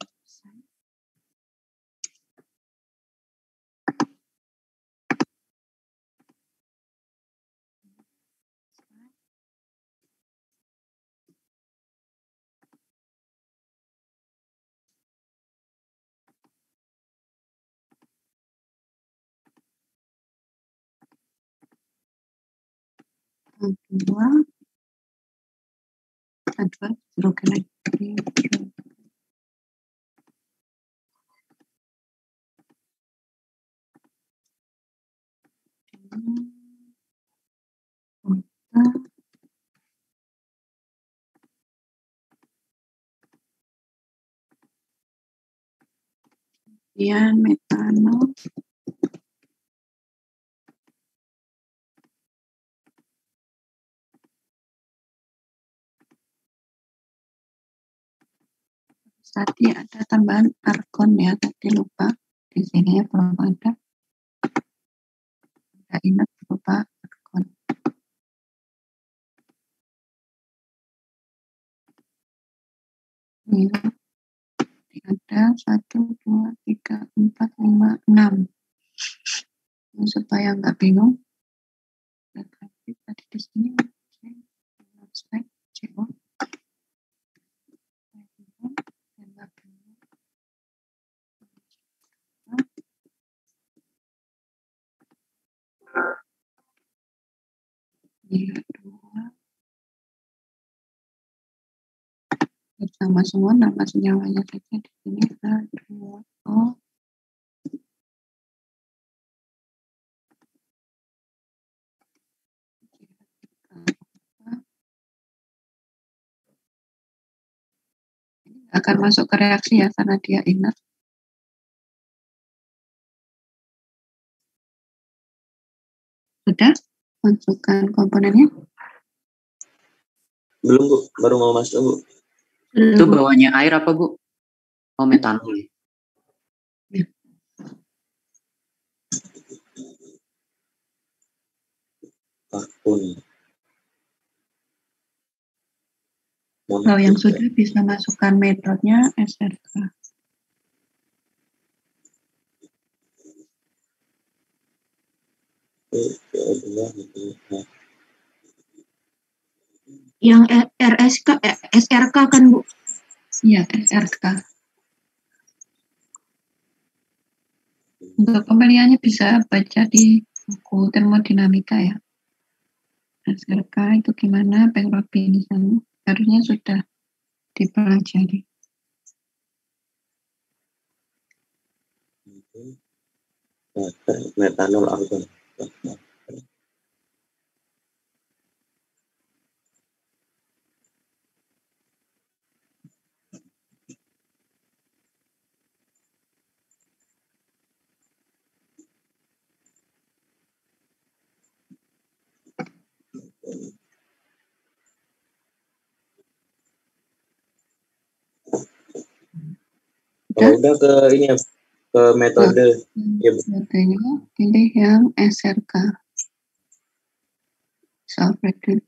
kedua, hidrogen lagi. Kemudian metanol. Tadi ada tambahan argon ya, tadi lupa. Di sini ya belum ada. Ada ingat berupa argon. Ini ada 1, 2, 3, 4, 5, 6. Supaya nggak bingung. Tadi di sini spek CO. Ini 2. Sama semua nama senyawanya saja di sini H2O. Akan masuk ke reaksi ya karena dia inert. Sudah masukkan komponennya. Belum Bu, baru mau masuk Bu. Itu bawahnya air apa Bu? Oh, metanol. Ya. Karbon. Kalau yang sudah bisa masukkan metodenya SRK. Yang SRK kan Bu? Iya, SRK. Untuk pemilihannya bisa baca di buku termodinamika ya. SRK itu gimana, Bank Robinson, harusnya sudah dipelajari. Metanol argon. Udah ke ini ya, ke metode. Ya, Metodenya pilih yang SRK. Self-retrieve.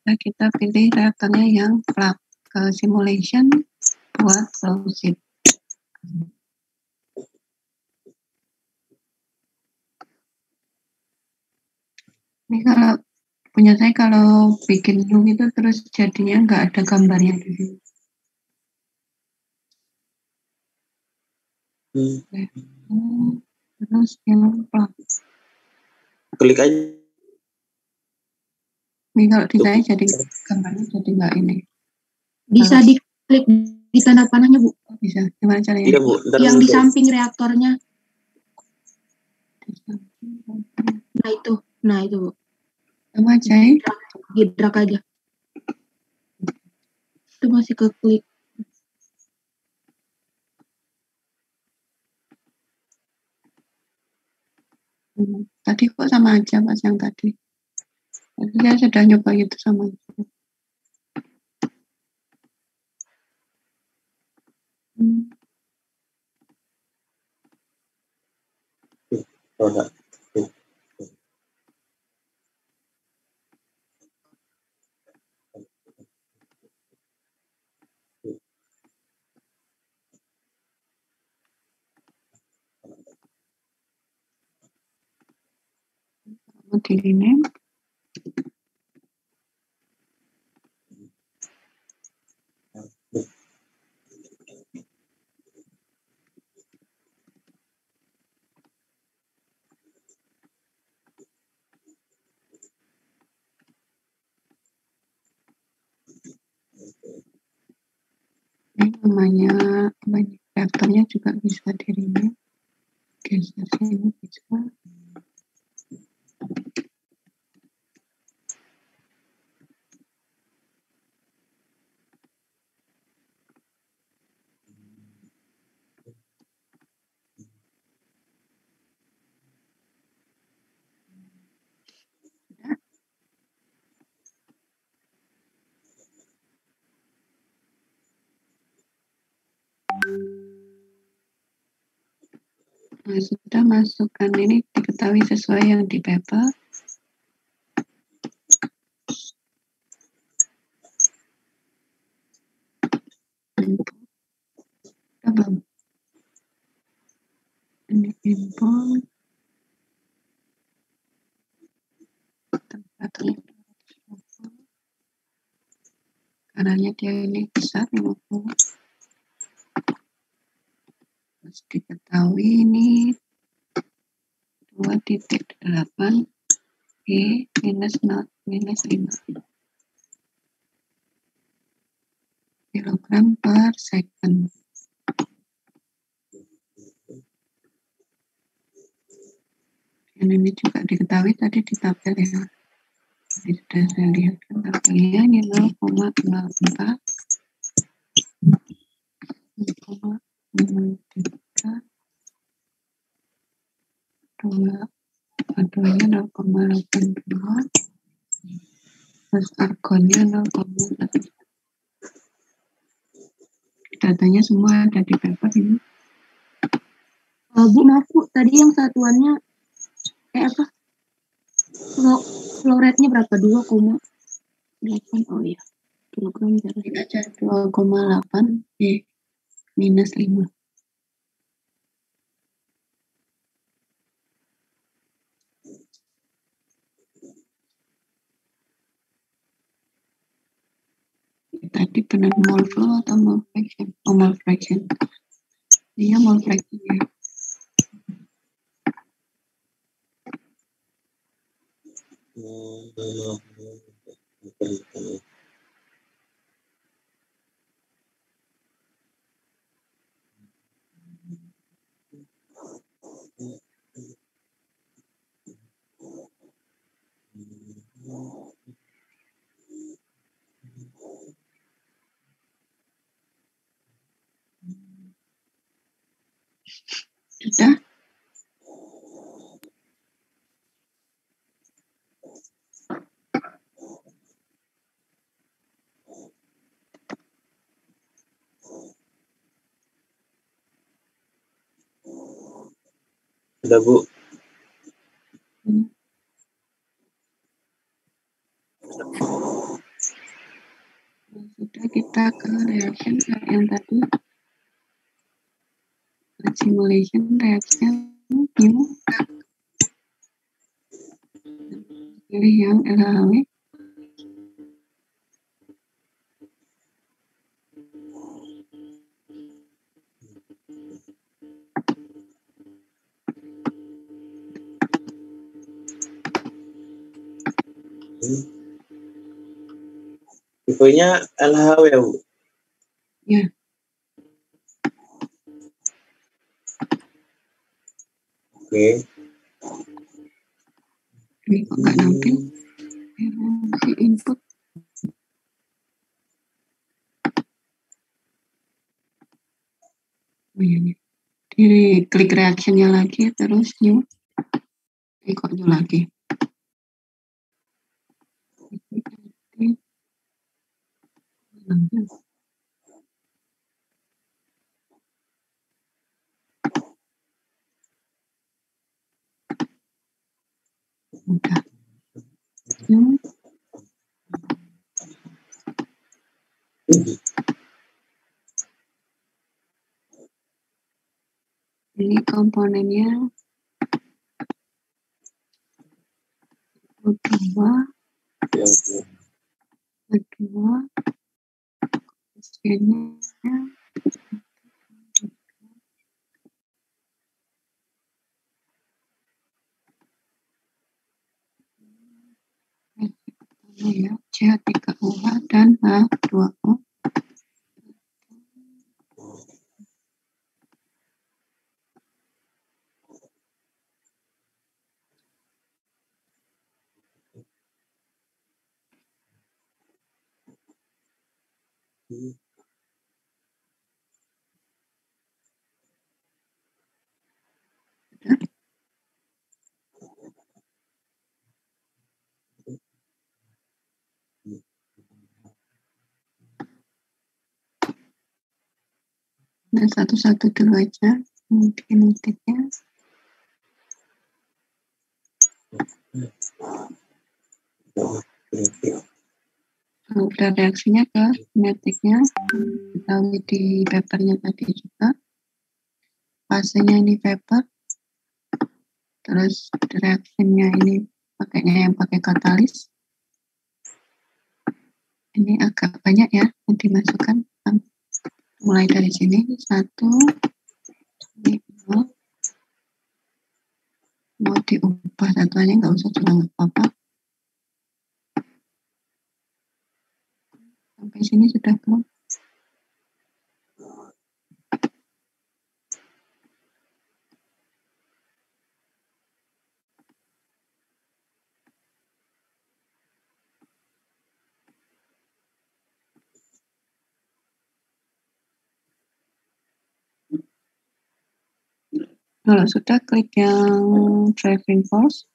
Nah, kita pilih reaktornya yang plug ke simulation buat closed. Ini kalau punya saya, kalau bikin new itu terus jadinya nggak ada gambarnya di sini. Terus yang plug. klik aja. Ini kalau di saya jadi gambarnya jadi nggak ini. Bisa diklik di tanda panahnya Bu? Bisa. Gimana caranya? Iya Bu. Yang di samping reaktornya. Nah itu Bu. Sama aja ya. Drag aja. Itu masih ke klik. Tadi kok sama aja Mas yang tadi. Saya sudah nyoba itu sama aja. Di rename. Ini namanya reaktornya juga bisa di rename. Geser sini bisa. Nah, sudah masukkan ini diketahui sesuai yang di paper. Belum. Ini import. Temperaturnya karena dia ini besar 50. Terus diketahui ini 2.8 E minus 5 kilogram per second. Dan ini juga diketahui tadi di tabel ya. Jadi sudah saya lihat kan tabelnya ini 0,04 0,03 adunya 0,82 terus argonnya 0,1. datanya semua ada di paper ini. Bu, maaf Bu, tadi yang satuannya apa? Flow rate-nya berapa? 2,8. Oh iya. Kilogram per Aja 2,8 minus 5. Tadi benar mole flow atau mole fraction? Oh, mole fraction. Iya, mole fraction ya. Sudah? Sudah Bu. Sudah, kita ke reaction yang tadi. Simulation reaction new. Pilih yang LHW. Tipenya LHW ya Bu? Ya. Oke. Ini kok nggak nampil? Si input. Oh iya nih. Di klik reactionnya lagi, terus new. Ini kok new lagi. Nampil. Udah. New. Ini komponennya kedua, isinya ya, C3OH dan H2O. Nah, satu-satu dulu aja, mungkin nantinya. Udah reaksinya ke kinetiknya, kita lihat di papernya tadi juga. Fasenya ini paper, terus reaksinya ini pakainya yang pakai katalis. Ini agak banyak ya yang dimasukkan. Mulai dari sini 1, ini 0. Mau diubah satuannya nggak usah juga nggak apa-apa. Sampai sini sudah belum? Kalau sudah, klik yang driving force.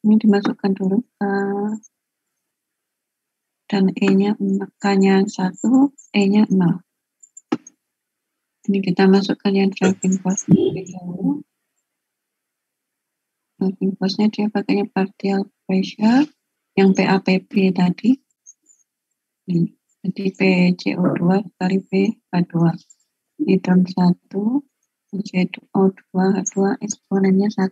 Ini dimasukkan dulu ke dan K-nya 1, E-nya 0. Ini kita masukkan yang driving force lebih dahulu. Driving force-nya dia pakainya partial pressure yang PAPB tadi. Ini. Jadi PCO2 kali PH2. Ini term 1, PCO2 H2 eksponennya 1.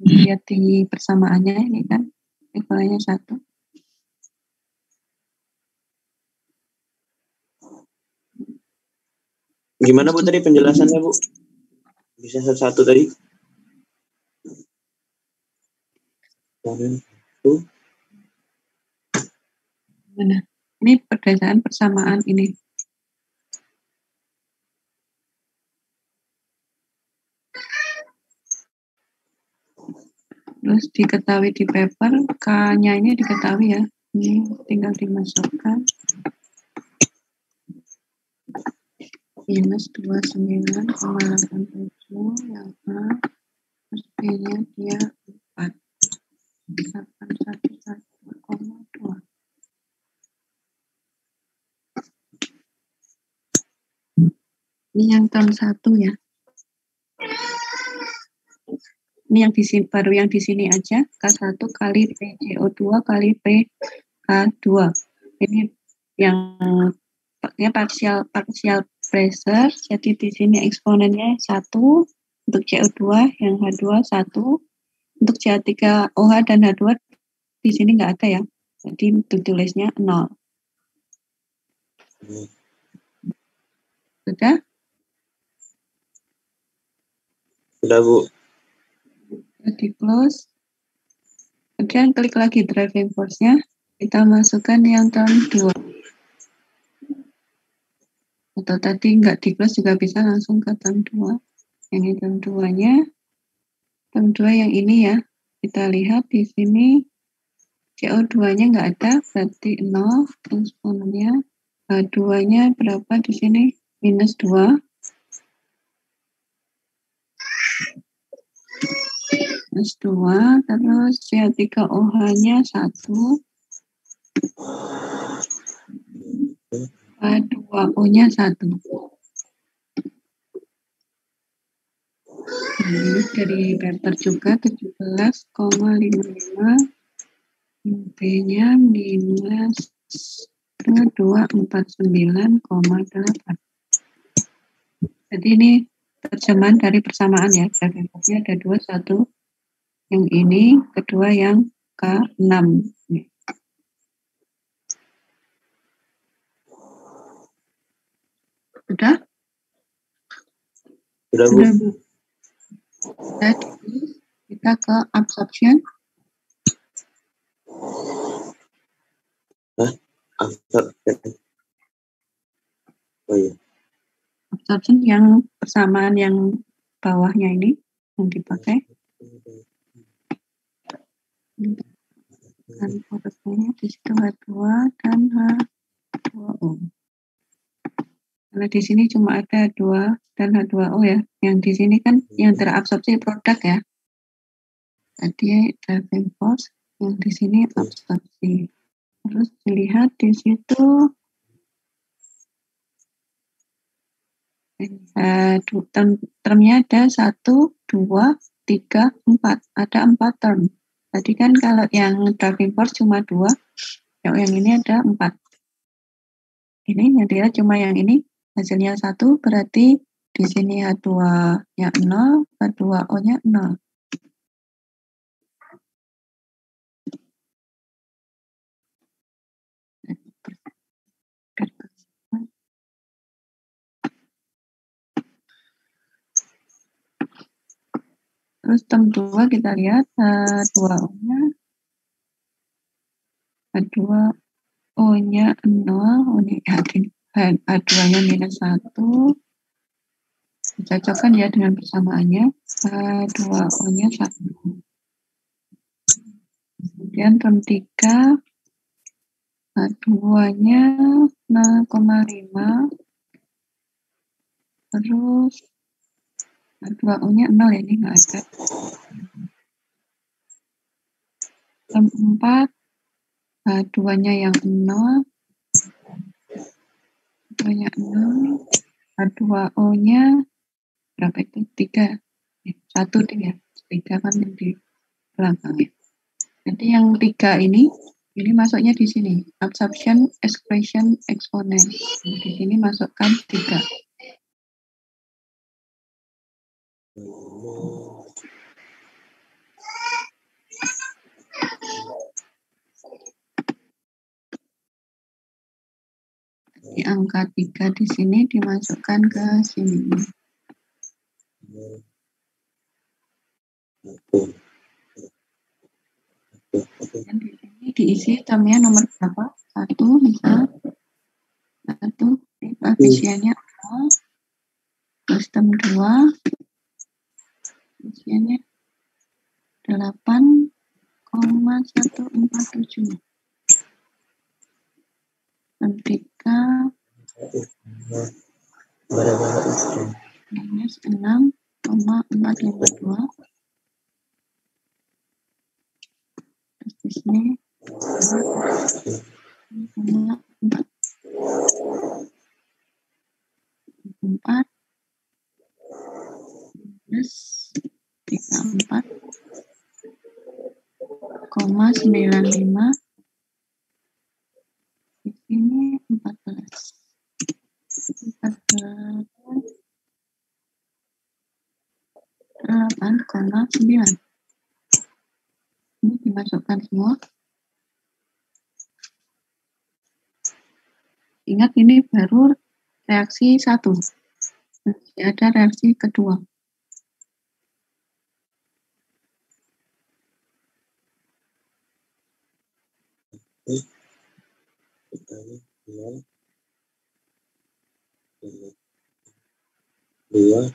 Lihat di persamaannya ini kan eksponennya 1. Gimana Bu tadi penjelasannya Bu? Bisa satu tadi? Mana? Ini berdasarkan persamaan ini. Terus diketahui di paper, K-nya ini diketahui ya. Ini tinggal dimasukkan. Minus 29,87 yang A. Terus B-nya dia 4. 811,2. Ini yang term 1 ya. Ini yang di sini, baru yang di sini aja, K1 kali PCO2 kali PH2. Ini yang partial pressure, jadi di sini eksponennya 1 untuk CO2, yang H2 1, untuk CH3OH dan H2 di sini nggak ada ya, jadi tulisnya 0. Sudah? Sudah Bu. Di close. Kemudian klik lagi driving force-nya, kita masukkan yang term 2. Atau tadi nggak di close juga bisa langsung ke term 2. Ini term 2-nya. Term 2 yang ini ya. Kita lihat di sini CO2-nya nggak ada, berarti 0 eksponennya. H2-nya berapa di sini? Minus 2. Minus 2, terus CH3OH-nya 1. H2O-nya 1. Ini dari paper juga 17,55. B-nya minus 249,8. Jadi ini terjemahan dari persamaan ya. Driving force-nya ada 2, 1 yang ini, kedua yang K6. Sudah? Sudah Bu. Sudah Bu. Jadi kita ke absorption. Oh iya. Absorption yang persamaan yang bawahnya ini yang dipakai. Dan porosnya di situ H2 dan H2O. Karena di sini cuma ada 2 dan H2O ya. Yang di sini kan yang terabsorpsi produk ya. Tadi driving force, yang di sini absorpsi. Terus dilihat di situ termnya ada 1, 2, 3, 4. Ada 4 term. Tadi kan kalau yang driving force cuma 2, yang ini ada 4. Ini yang dilihat cuma yang ini, hasilnya 1, berarti di sini H2-nya 0, H2O-nya 0. Terus term 2 kita lihat H2O-nya H2O-nya 0, ini H2-nya minus 1. Dicocokkan ya dengan persamaannya. H2O-nya 1. Kemudian term 3 H2-nya 0,5. Terus H2O-nya 0 ya, ini nggak ada. Term 4 H2-nya yang 0, H2-nya 0, H2O-nya berapa itu? 3. 1 deh ya. 3 kan yang di belakang ya. Jadi yang 3 ini masuknya di sini. Absorption, excretion, exponent. Di sini masukkan 3. Di angka 3 di sini dimasukkan ke sini. Dan di sini diisi termnya nomor berapa? 1 misal. 1, koefisiennya 0. Terus term 2, koefisiennya 8,147. Dan 3 minus 6,452. Terus di sini 4 minus 34,95. Di sini 8,9. Ini dimasukkan semua. Ingat ini baru reaksi 1. Masih ada reaksi kedua. Dua,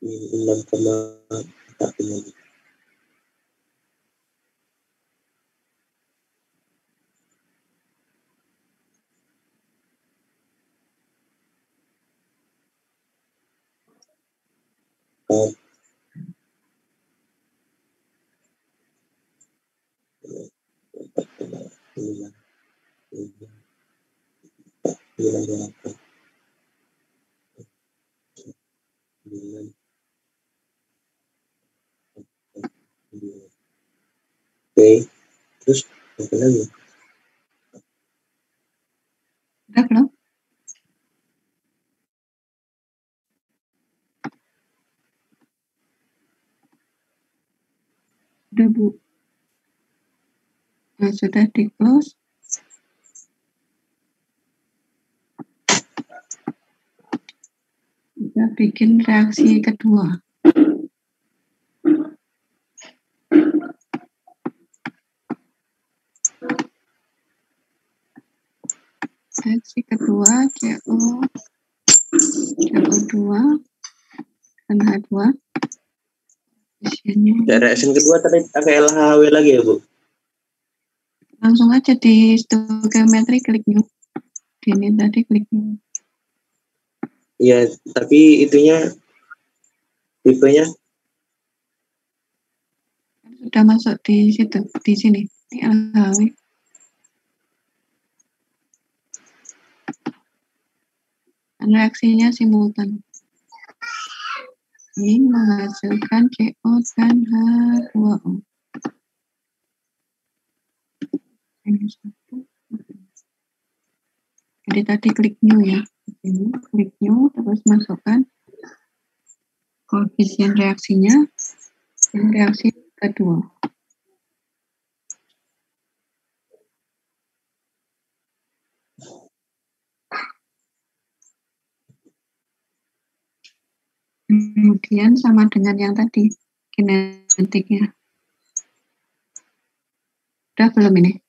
enam koma empat lima. Oke, terus apa lagi? Udah belum? Udah, Bu. Nah, sudah di close. Kita bikin reaksi kedua. Reaksi kedua CO2 dan H2. Reaksi kedua tadi pakai LHW lagi ya, Bu? Langsung aja di stoichiometry klik new. Ini tadi klik new. Iya, tapi itunya tipenya Sudah masuk di situ, di sini. Ini LHW. Reaksinya simultan. Ini menghasilkan CO dan H2O. Ini satu. Jadi tadi klik new ya. Ini klik new, terus masukkan koefisien reaksinya dan reaksi kedua. Kemudian sama dengan yang tadi, kinetiknya. Udah belum ini?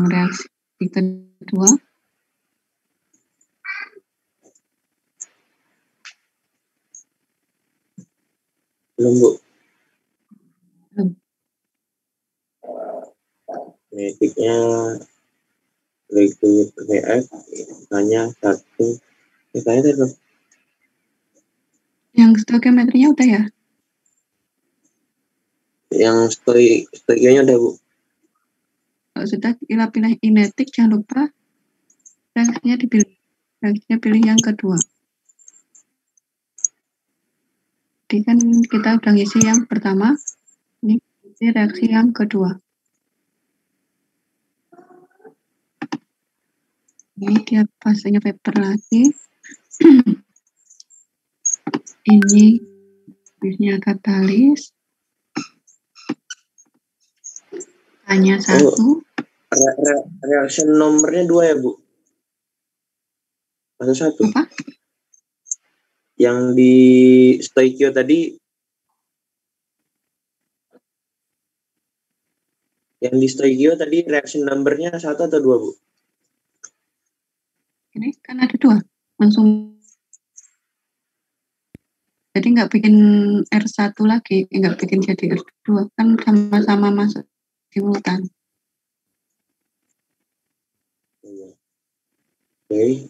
Reaksi kedua. belum, Bu? Belum. Kinetiknya liquid VF hanya 1 Ya, kayaknya tadi. Yang stoikiometrinya udah ya? Yang stoikionya udah, Bu. Kalau sudah kita pilih kinetik, jangan lupa reaksinya dipilih. Reaksinya pilih yang kedua. Jadi kan kita udah ngisi yang pertama, ini reaksi yang kedua. Ini dia fasenya vapor lagi. Ini bisnya katalis. Hanya satu. Reaction nomornya 2 ya, Bu? Atau 1? Apa? Yang di stoikio tadi, reaction numbernya 1 atau 2, Bu? Ini kan ada 2. Langsung. Jadi nggak bikin R1 lagi, nggak bikin jadi R2. Kan sama-sama masuk simultan. Oke.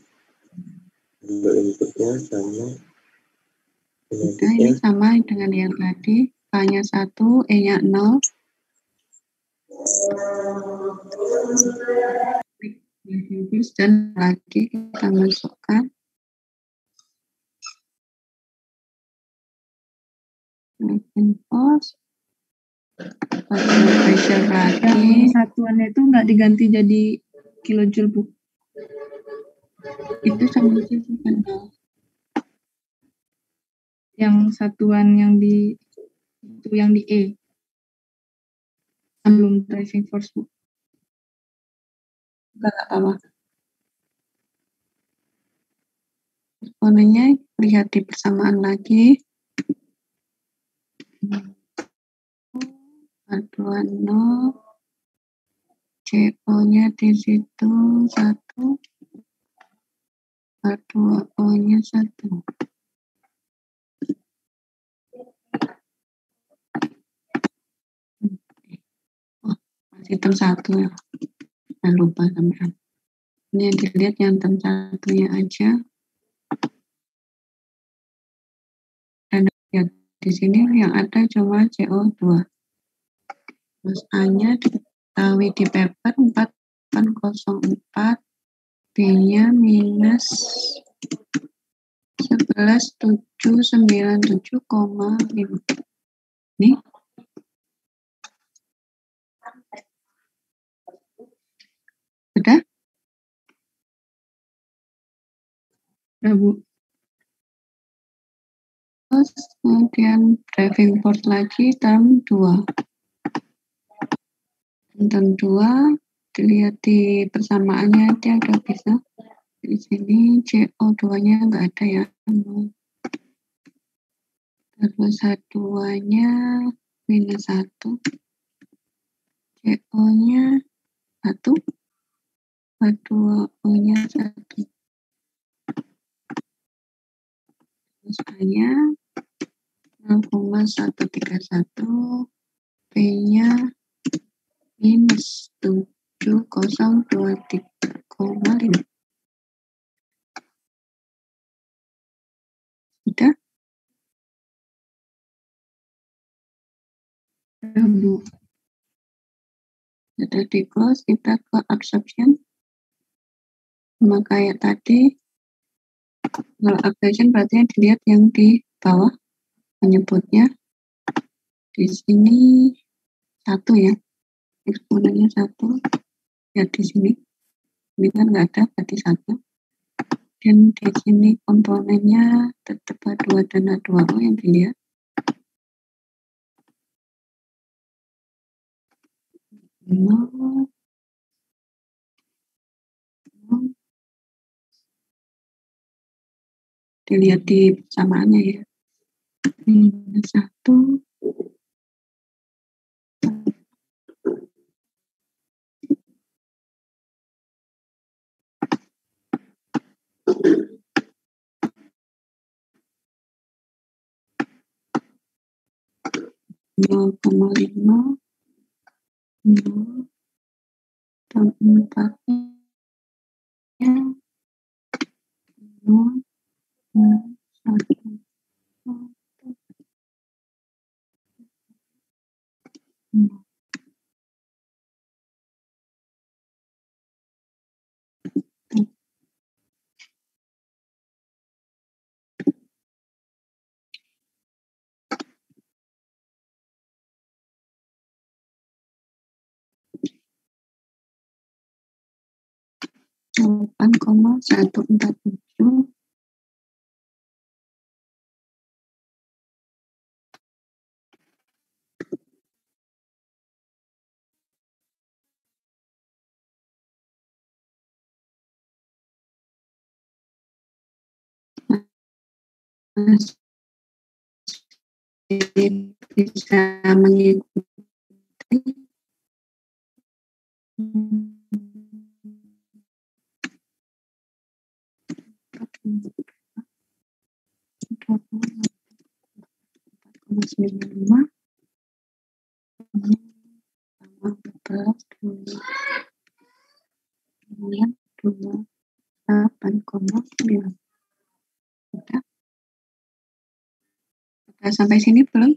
Untuk inputnya sama. Nah, ini sama dengan yang tadi. K-nya 1, E-nya 0. Dan lagi kita masukkan force. Pressure lagi. Satuannya itu nggak diganti jadi kilojoule, Bu. Itu sama aja bukan? Yang satuan yang di itu yang di E. Belum driving force, Bu. Enggak apa-apa. Eksponennya lihat di persamaan lagi. Aduan 0. CO-nya di situ 1. H2O-nya 1. Oh, masih term 1 ya. Jangan lupa teman-teman. Ini yang dilihat yang term 1-nya aja. Dan lihat di sini yang ada cuma CO2. Terus A-nya diketahui di paper 4804. B-nya minus 11.797,5. Nih. Sudah? Udah, Bu. Terus kemudian driving force lagi term 2. Term 2 dilihat di persamaannya dia udah bisa. Di sini CO2-nya nggak ada ya. Terus H2-nya minus 1. CO-nya 1. H2O-nya 1. Terus A-nya 0,131. P-nya minus 7023,5. Sudah? Udah, Bu. Sudah di close, kita ke absorption. Sama kayak tadi, kalau absorption berarti dilihat yang di bawah menyebutnya. Di sini 1 ya, eksponennya 1. Ya di sini, ini kan nggak ada, berarti 1. Dan di sini komponennya tetap H2 dan H2O yang dilihat. Dilihat di persamaannya ya. Minus 1. Nol koma 5. 0. Dan 4-nya 0. 8,147 bisa mengikuti Udah sampai sini belum?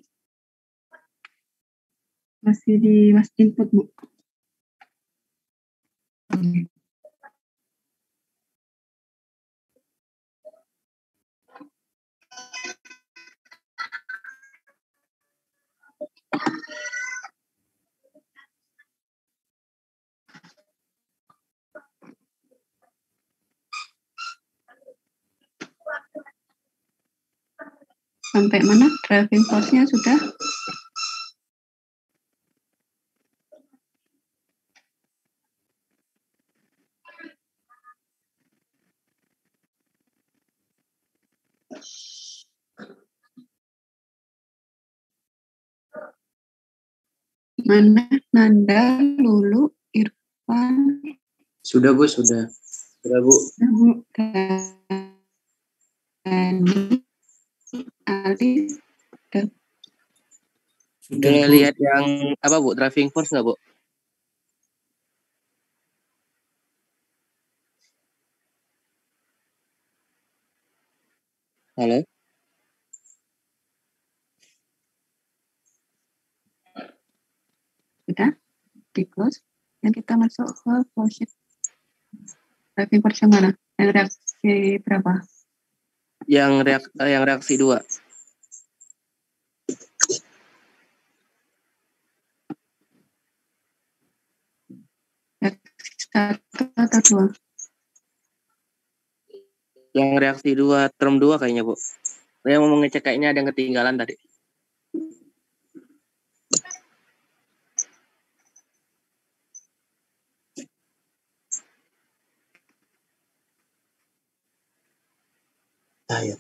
Masih di Mas input, Bu. Sampai mana? Driving force-nya sudah? Mana? Nanda, Lulu, Irfan, Sudah Bu, sudah. Sudah Bu. Bu. Dani, Ali, Sudah Boleh Bu. lihat yang apa Bu? Driving force nggak Bu? Halo? sudah di close. Dan kita masuk ke closure. Driving force yang mana? Yang reaksi berapa? Yang reaksi 2. Reaksi 1 atau 2? Yang reaksi 2, term 2 kayaknya Bu. Saya mau ngecek kayaknya ada yang ketinggalan tadi. Ya.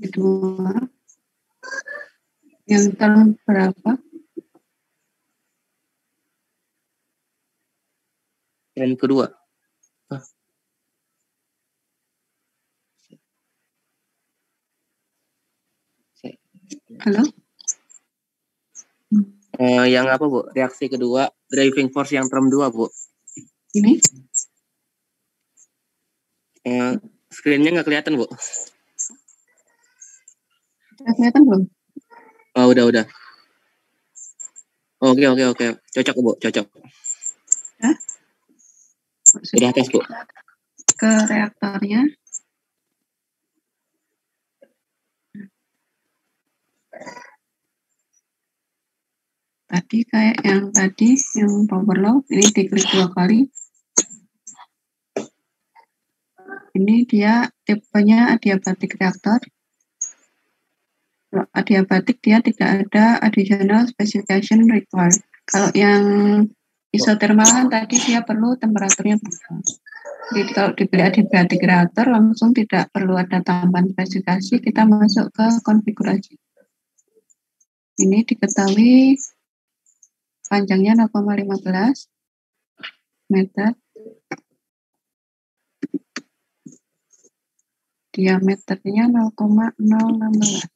Kedua. Yang term berapa? Term kedua. Halo? Yang apa Bu? Reaksi kedua, driving force yang term 2 Bu. Ini? Screen-nya nggak kelihatan Bu. Sudah kelihatan belum? Oh, udah. Oke. Cocok Bu, cocok. Ya? Udah tes Bu. Ke reaktornya. Tadi kayak yang tadi, yang power law, ini diklik 2 kali. Ini dia tipenya adiabatik reaktor. Kalau adiabatik dia tidak ada additional specification required. Kalau yang isothermal kan tadi dia perlu temperaturnya berapa. Jadi kalau dipilih adiabatik reaktor langsung tidak perlu ada tambahan spesifikasi, kita masuk ke konfigurasi. Ini diketahui panjangnya 0,15 meter. Diameternya 0,016.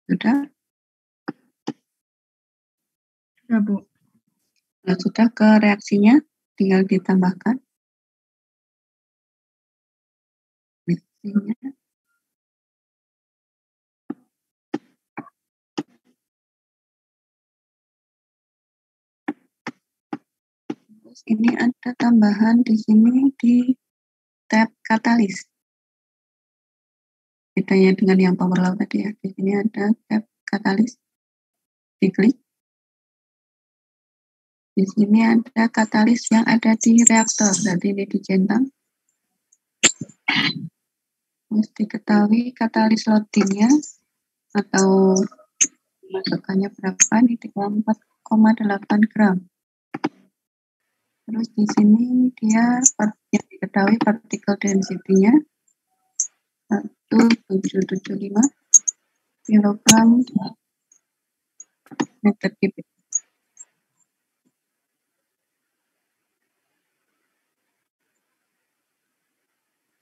Sudah? Ya, Bu. Kalau sudah, ke reaksinya tinggal ditambahkan. Reaksinya. Terus ini ada tambahan di sini di tab katalis. Bedanya dengan yang power law tadi ya. Di sini ada tab katalis. Diklik. Di sini ada katalis yang ada di reaktor. Berarti ini dicentang. Harus diketahui katalis loadingnya atau masukannya berapa, ini 34,8 gram. Terus di sini dia yang diketahui partikel density-nya 1775 kilogram meter kubik.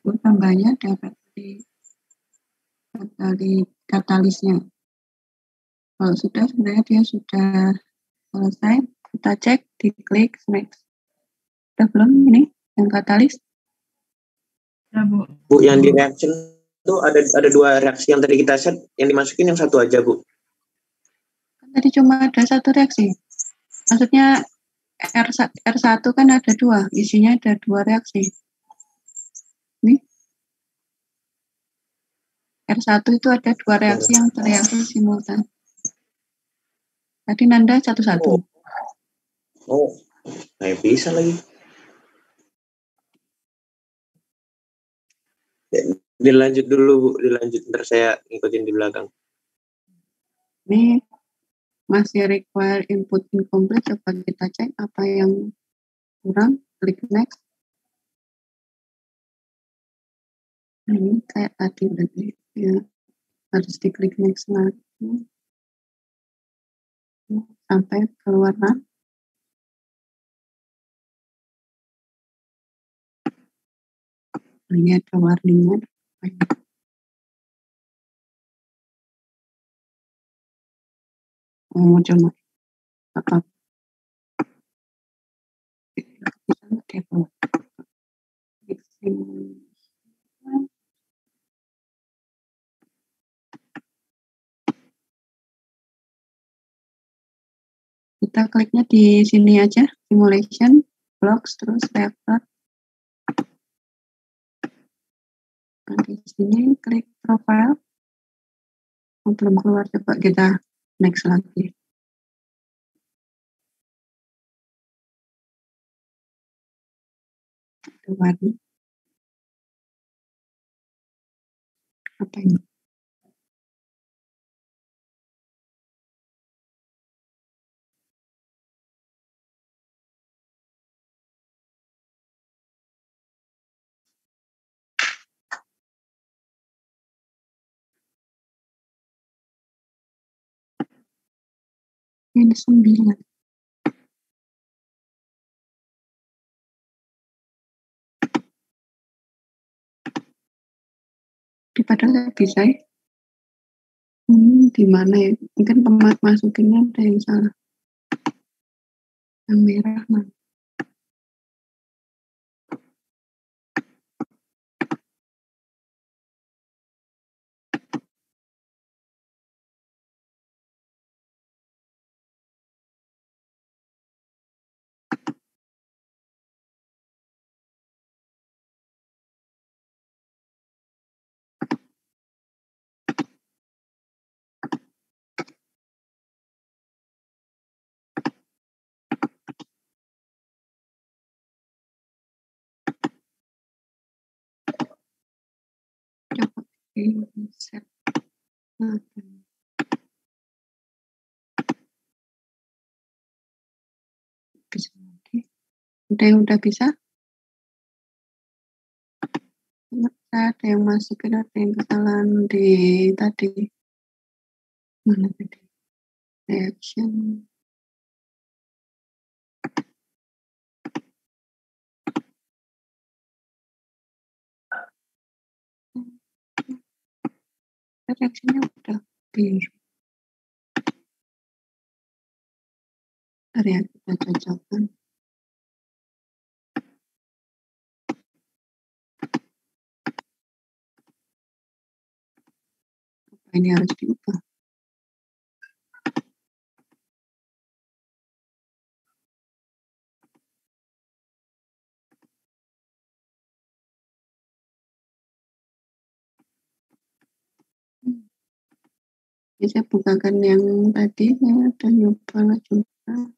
Tambahnya dapat di katalisnya. Kalau sudah, sebenarnya dia sudah selesai. Kita cek, diklik next. Sudah belum ini yang katalis? Ya, Bu. Bu, yang di reaction itu ada dua reaksi yang tadi kita set, yang dimasukin yang satu aja, Bu. Kan tadi cuma ada satu reaksi. Maksudnya R1 kan ada dua, isinya ada dua reaksi. Nih. R1 itu ada dua reaksi yang bereaksi simultan. Tadi Nanda satu-satu. Oh, nggak bisa lagi. Dilanjut dulu, Bu. Dilanjut, ntar saya ngikutin di belakang. Ini masih require input incomplete. Coba kita cek apa yang kurang. Klik next. Ini kayak tadi berarti ya, harus diklik next lagi sampai keluar. Ini ada warningnya. Oh, coba apa? Kita kliknya di sini aja, simulation, blocks, terus reactor. Nah, di sini klik profile. Oh, belum keluar, coba kita next lagi. Warna. Apa ini? Ini 9. Padahal nggak bisa ya. Di mana ya? Mungkin masukinnya ada yang salah. Yang merah mana? Coba set. Nah, bisa lagi. Udah bisa? Ada yang masukin, ada yang kesalahan di tadi. Mana tadi? Reaction. Reaksinya udah biru. Bentar ya, kita cocokkan. Apa ini harus diubah? Ini saya bukakan yang tadi, saya udah nyoba juga.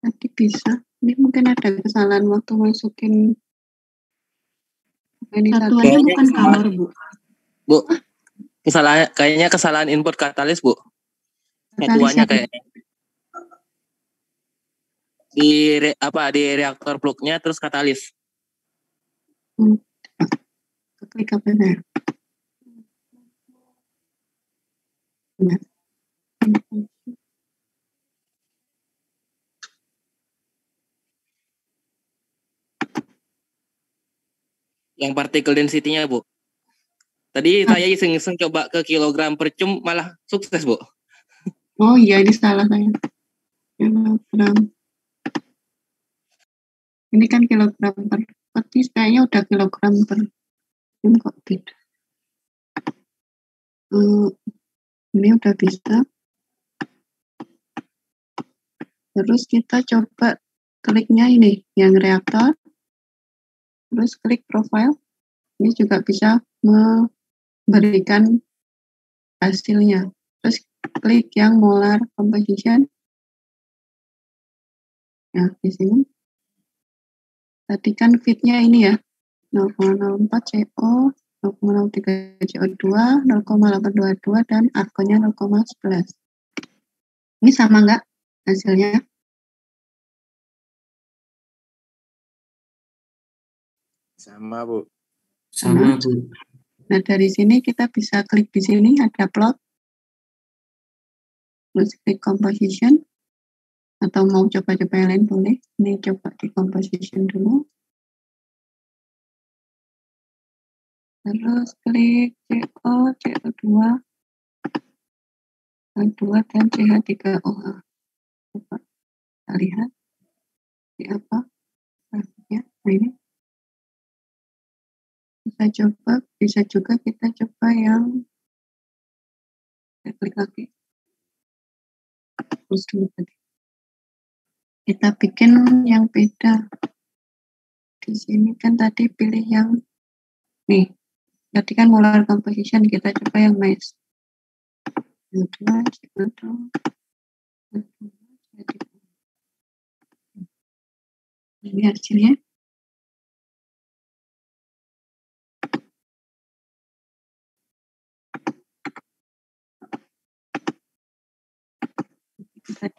Tadi bisa. Ini mungkin ada kesalahan waktu masukin ini satu. Satuannya bukan color, Bu. Bu, kayaknya kesalahan input katalis, Bu. Satuannya kayaknya. Di reaktor plugnya terus katalis. Klik apa ya? Nah. Yang partikel density-nya, Bu. Tadi saya iseng-iseng coba ke kilogram per cum malah sukses, Bu. Oh iya, ini salah saya. Kilogram. Ini kan kilogram per petis, kayaknya udah kilogram per cum kok beda. Ini udah bisa. Terus kita coba kliknya ini, yang reaktor. Terus klik profile. Ini juga bisa memberikan hasilnya. Terus klik yang molar composition. Nah, di sini. Tadi kan fitnya ini ya, 0,04 CO, 0,03 CO2, 0,822, dan argonnya 0,11. Ini sama nggak hasilnya? Sama, Bu. Sama, Bu. Nah, dari sini kita bisa klik di sini, ada plot. Terus klik composition. Atau mau coba-coba yang lain boleh. Ini coba di composition dulu. Terus klik CO, CO2, H2, dan CH3OH. Coba kita lihat. Di apa? Grafiknya. Nah, ini. Bisa juga kita coba yang saya klik lagi. Terus dulu tadi. Kita bikin yang beda. Di sini kan tadi pilih yang nih. Tadi kan molar composition, kita coba yang mass. Ini hasilnya.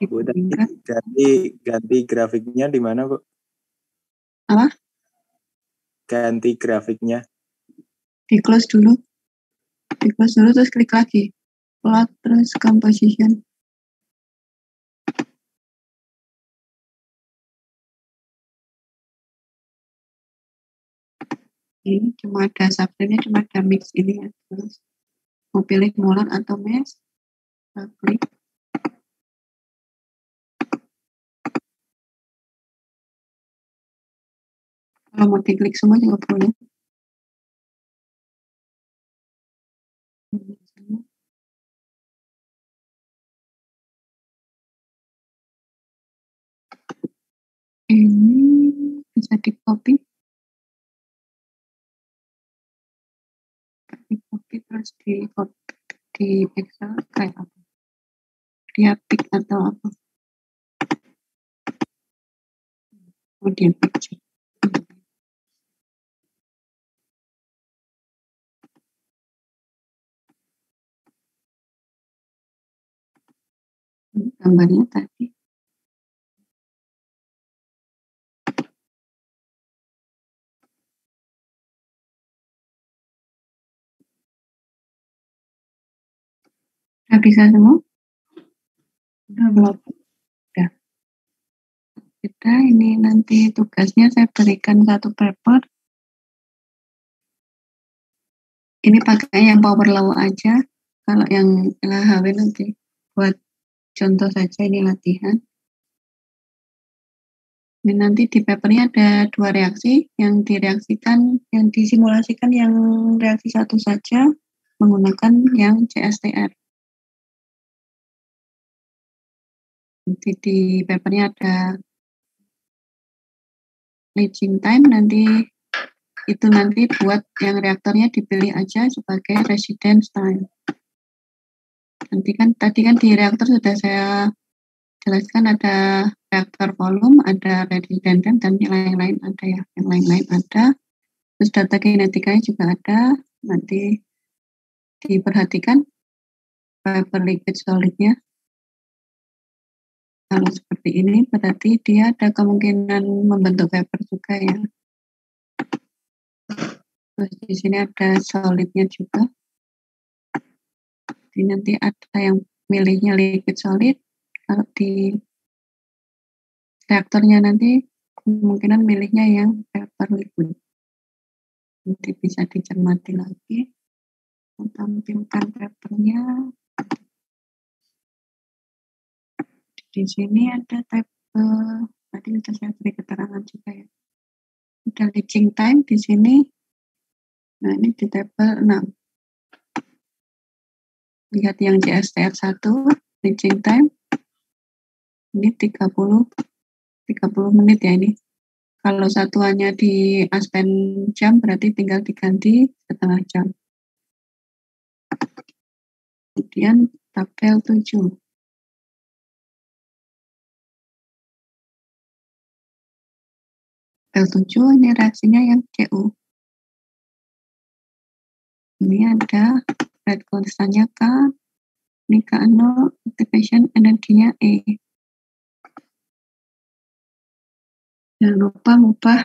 Bu, ganti grafiknya di mana, Bu? Apa? Ganti grafiknya. Di close dulu. Di close dulu terus klik lagi. Plot terus composition. Ini cuma ada substance-nya, cuma ada mix ini ya. Terus mau pilih molar atau mass. Kita klik. Kalau mau diklik semua juga boleh. Ini bisa di copy. Terus di Excel kayak apa? Dia pick atau apa? Oh, dia pick. Gambarnya tadi. Udah bisa semua? Udah belum? Udah. Kita ini nanti tugasnya saya berikan satu paper. Ini pakai yang power law aja. Kalau yang LHW nanti buat contoh saja, ini latihan. Ini nanti di papernya ada 2 reaksi, yang direaksikan, yang disimulasikan yang reaksi satu saja menggunakan yang CSTR. Nanti di papernya ada leaching time, nanti itu nanti buat yang reaktornya dipilih aja sebagai residence time. Nanti kan tadi kan di reaktor sudah saya jelaskan ada reaktor volume, ada resident time, dan yang lain-lain ada ya. Yang lain-lain ada. Terus data kinetikanya juga ada. Nanti diperhatikan vapor liquid solidnya. Kalau seperti ini berarti dia ada kemungkinan membentuk vapor juga ya. Terus di sini ada solidnya juga. Jadi nanti ada yang milihnya liquid solid. Kalau di reaktornya nanti kemungkinan milihnya yang vapor liquid. Nanti bisa dicermati lagi. Tampilkan papernya. Di sini ada tabel, tadi sudah saya beri keterangan juga ya. Ada leaching time di sini. Nah, ini di tabel 6. Lihat yang CSTR 1, leaching time. Ini 30 menit ya ini. Kalau satuannya di aspen jam berarti tinggal diganti setengah jam. Kemudian tabel 7. Tabel 7 ini reaksinya yang CU. Ini ada red constantnya K, ini K0, activation energinya E. Jangan lupa ubah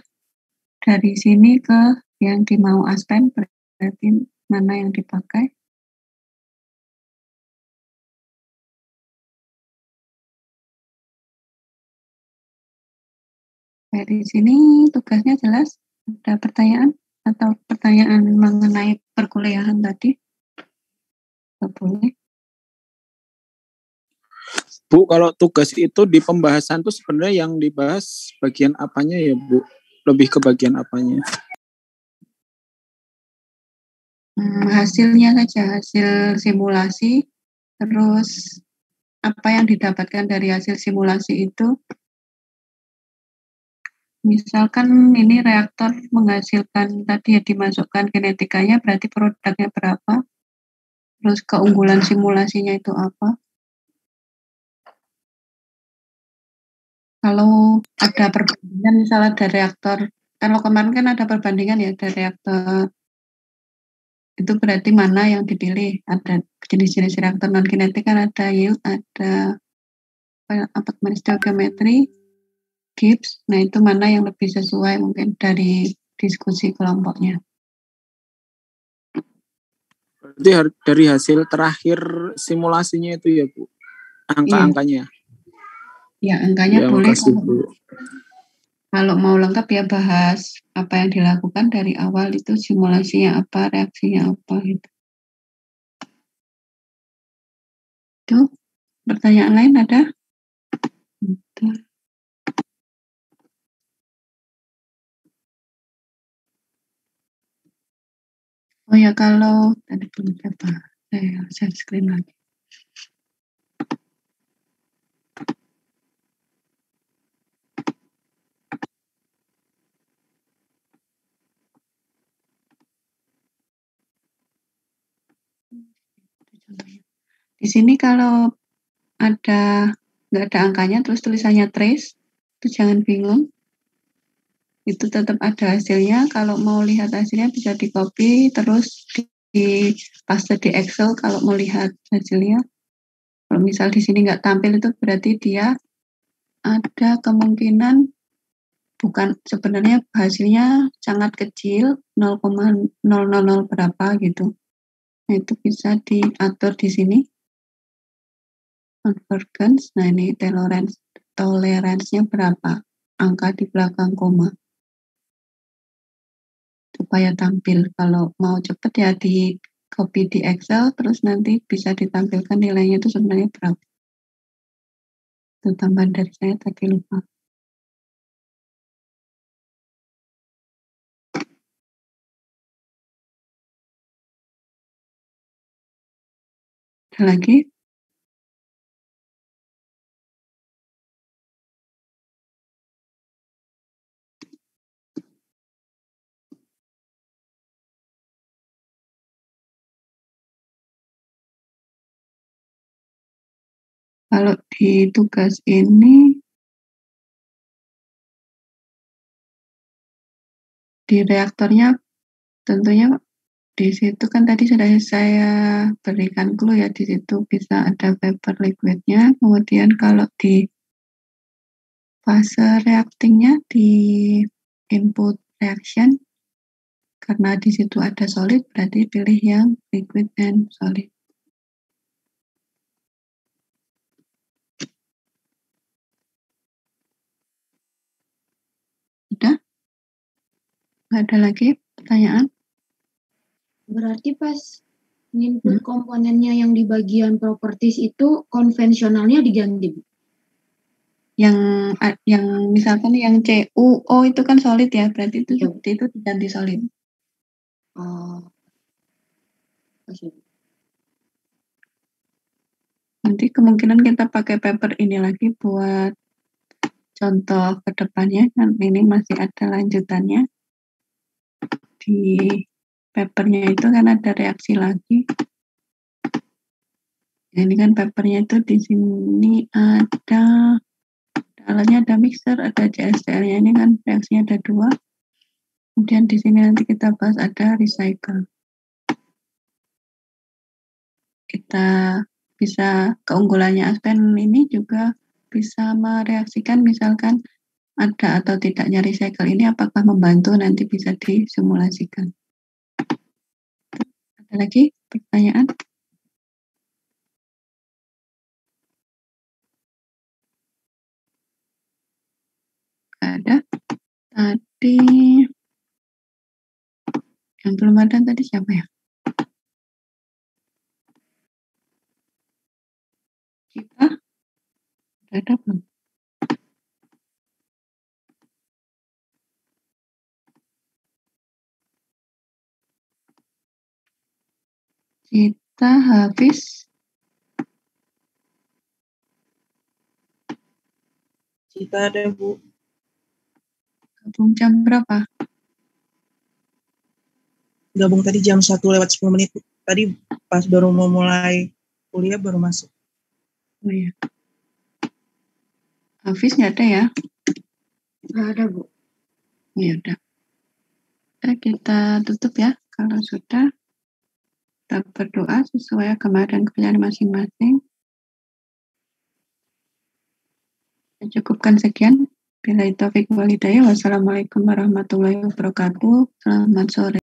dari sini ke yang dimau aspen, berarti mana yang dipakai. Dari sini tugasnya jelas. Ada pertanyaan atau pertanyaan mengenai perkuliahan tadi? Boleh. Bu, kalau tugas itu di pembahasan tuh sebenarnya yang dibahas bagian apanya ya, Bu? Lebih ke bagian apanya? Hasilnya saja, hasil simulasi, terus apa yang didapatkan dari hasil simulasi itu. Misalkan ini reaktor menghasilkan tadi ya dimasukkan kinetikanya, berarti produknya berapa, terus keunggulan simulasinya itu apa. Kalau ada perbandingan misalnya ada reaktor, kalau kemarin kan ada perbandingan ya, ada reaktor, itu berarti mana yang dipilih. Ada jenis-jenis reaktor non-kinetik kan ada yield, ada apartemen stoichiometry, Gibbs, nah itu mana yang lebih sesuai mungkin dari diskusi kelompoknya. Berarti dari hasil terakhir simulasinya itu ya, Bu? Angka-angkanya? Ya, angkanya Ya, boleh. makasih, Bu. Kalau mau lengkap ya bahas apa yang dilakukan dari awal itu, simulasinya apa, reaksinya apa gitu. Itu pertanyaan lain ada? Oh ya, kalau tadi belum apa, saya share screen lagi. Di sini kalau ada nggak ada angkanya terus tulisannya trace, itu jangan bingung. Itu tetap ada hasilnya. Kalau mau lihat hasilnya bisa di copy terus di paste di Excel kalau mau lihat hasilnya. Kalau misal di sini nggak tampil itu berarti dia ada kemungkinan bukan, sebenarnya hasilnya sangat kecil, 0,000 berapa gitu. Nah, itu bisa diatur di sini. Convergence, nah ini toleransinya berapa? Angka di belakang koma. Itu supaya tampil. Kalau mau cepet ya di copy di Excel, terus nanti bisa ditampilkan nilainya itu sebenarnya berapa. Itu tambahan dari saya tadi lupa. Ada lagi? Kalau di tugas ini, di reaktornya tentunya di situ kan tadi sudah saya berikan clue ya, di situ bisa ada vapor liquidnya. Kemudian kalau di fase reactingnya di input reaction, karena di situ ada solid, berarti pilih yang liquid and solid. Udah? Nggak ada lagi pertanyaan? Berarti pas input komponennya yang di bagian properties itu konvensionalnya diganti, Bu? Yang misalkan yang CuO itu kan solid ya, berarti itu seperti itu diganti solid. Oh. Nanti kemungkinan kita pakai paper ini lagi buat contoh ke depannya, kan ini masih ada lanjutannya. Di papernya itu kan ada reaksi lagi. Ini kan papernya itu di sini ada alatnya, ada mixer, ada CSTL-nya, ini kan reaksinya ada 2. Kemudian di sini nanti kita bahas ada recycle. Kita bisa, keunggulannya Aspen ini juga bisa mereaksikan misalkan ada atau tidaknya recycle ini apakah membantu, nanti bisa disimulasikan. Ada lagi pertanyaan? Ada. Tadi yang belum ada tadi siapa ya? Kita ada belum? Kita habis. Kita ada, Bu. Gabung jam berapa? Gabung tadi jam 1:10 menit. Tadi pas baru mau mulai kuliah baru masuk. Oh iya. Hafiz nggak ada ya? Nggak ada, Bu. Ya udah. Kita tutup ya. Kalau sudah, kita berdoa sesuai agama dan kepercayaan masing-masing. Cukupkan sekian. Billahi taufiq wal hidayah. Wassalamualaikum warahmatullahi wabarakatuh. Selamat sore.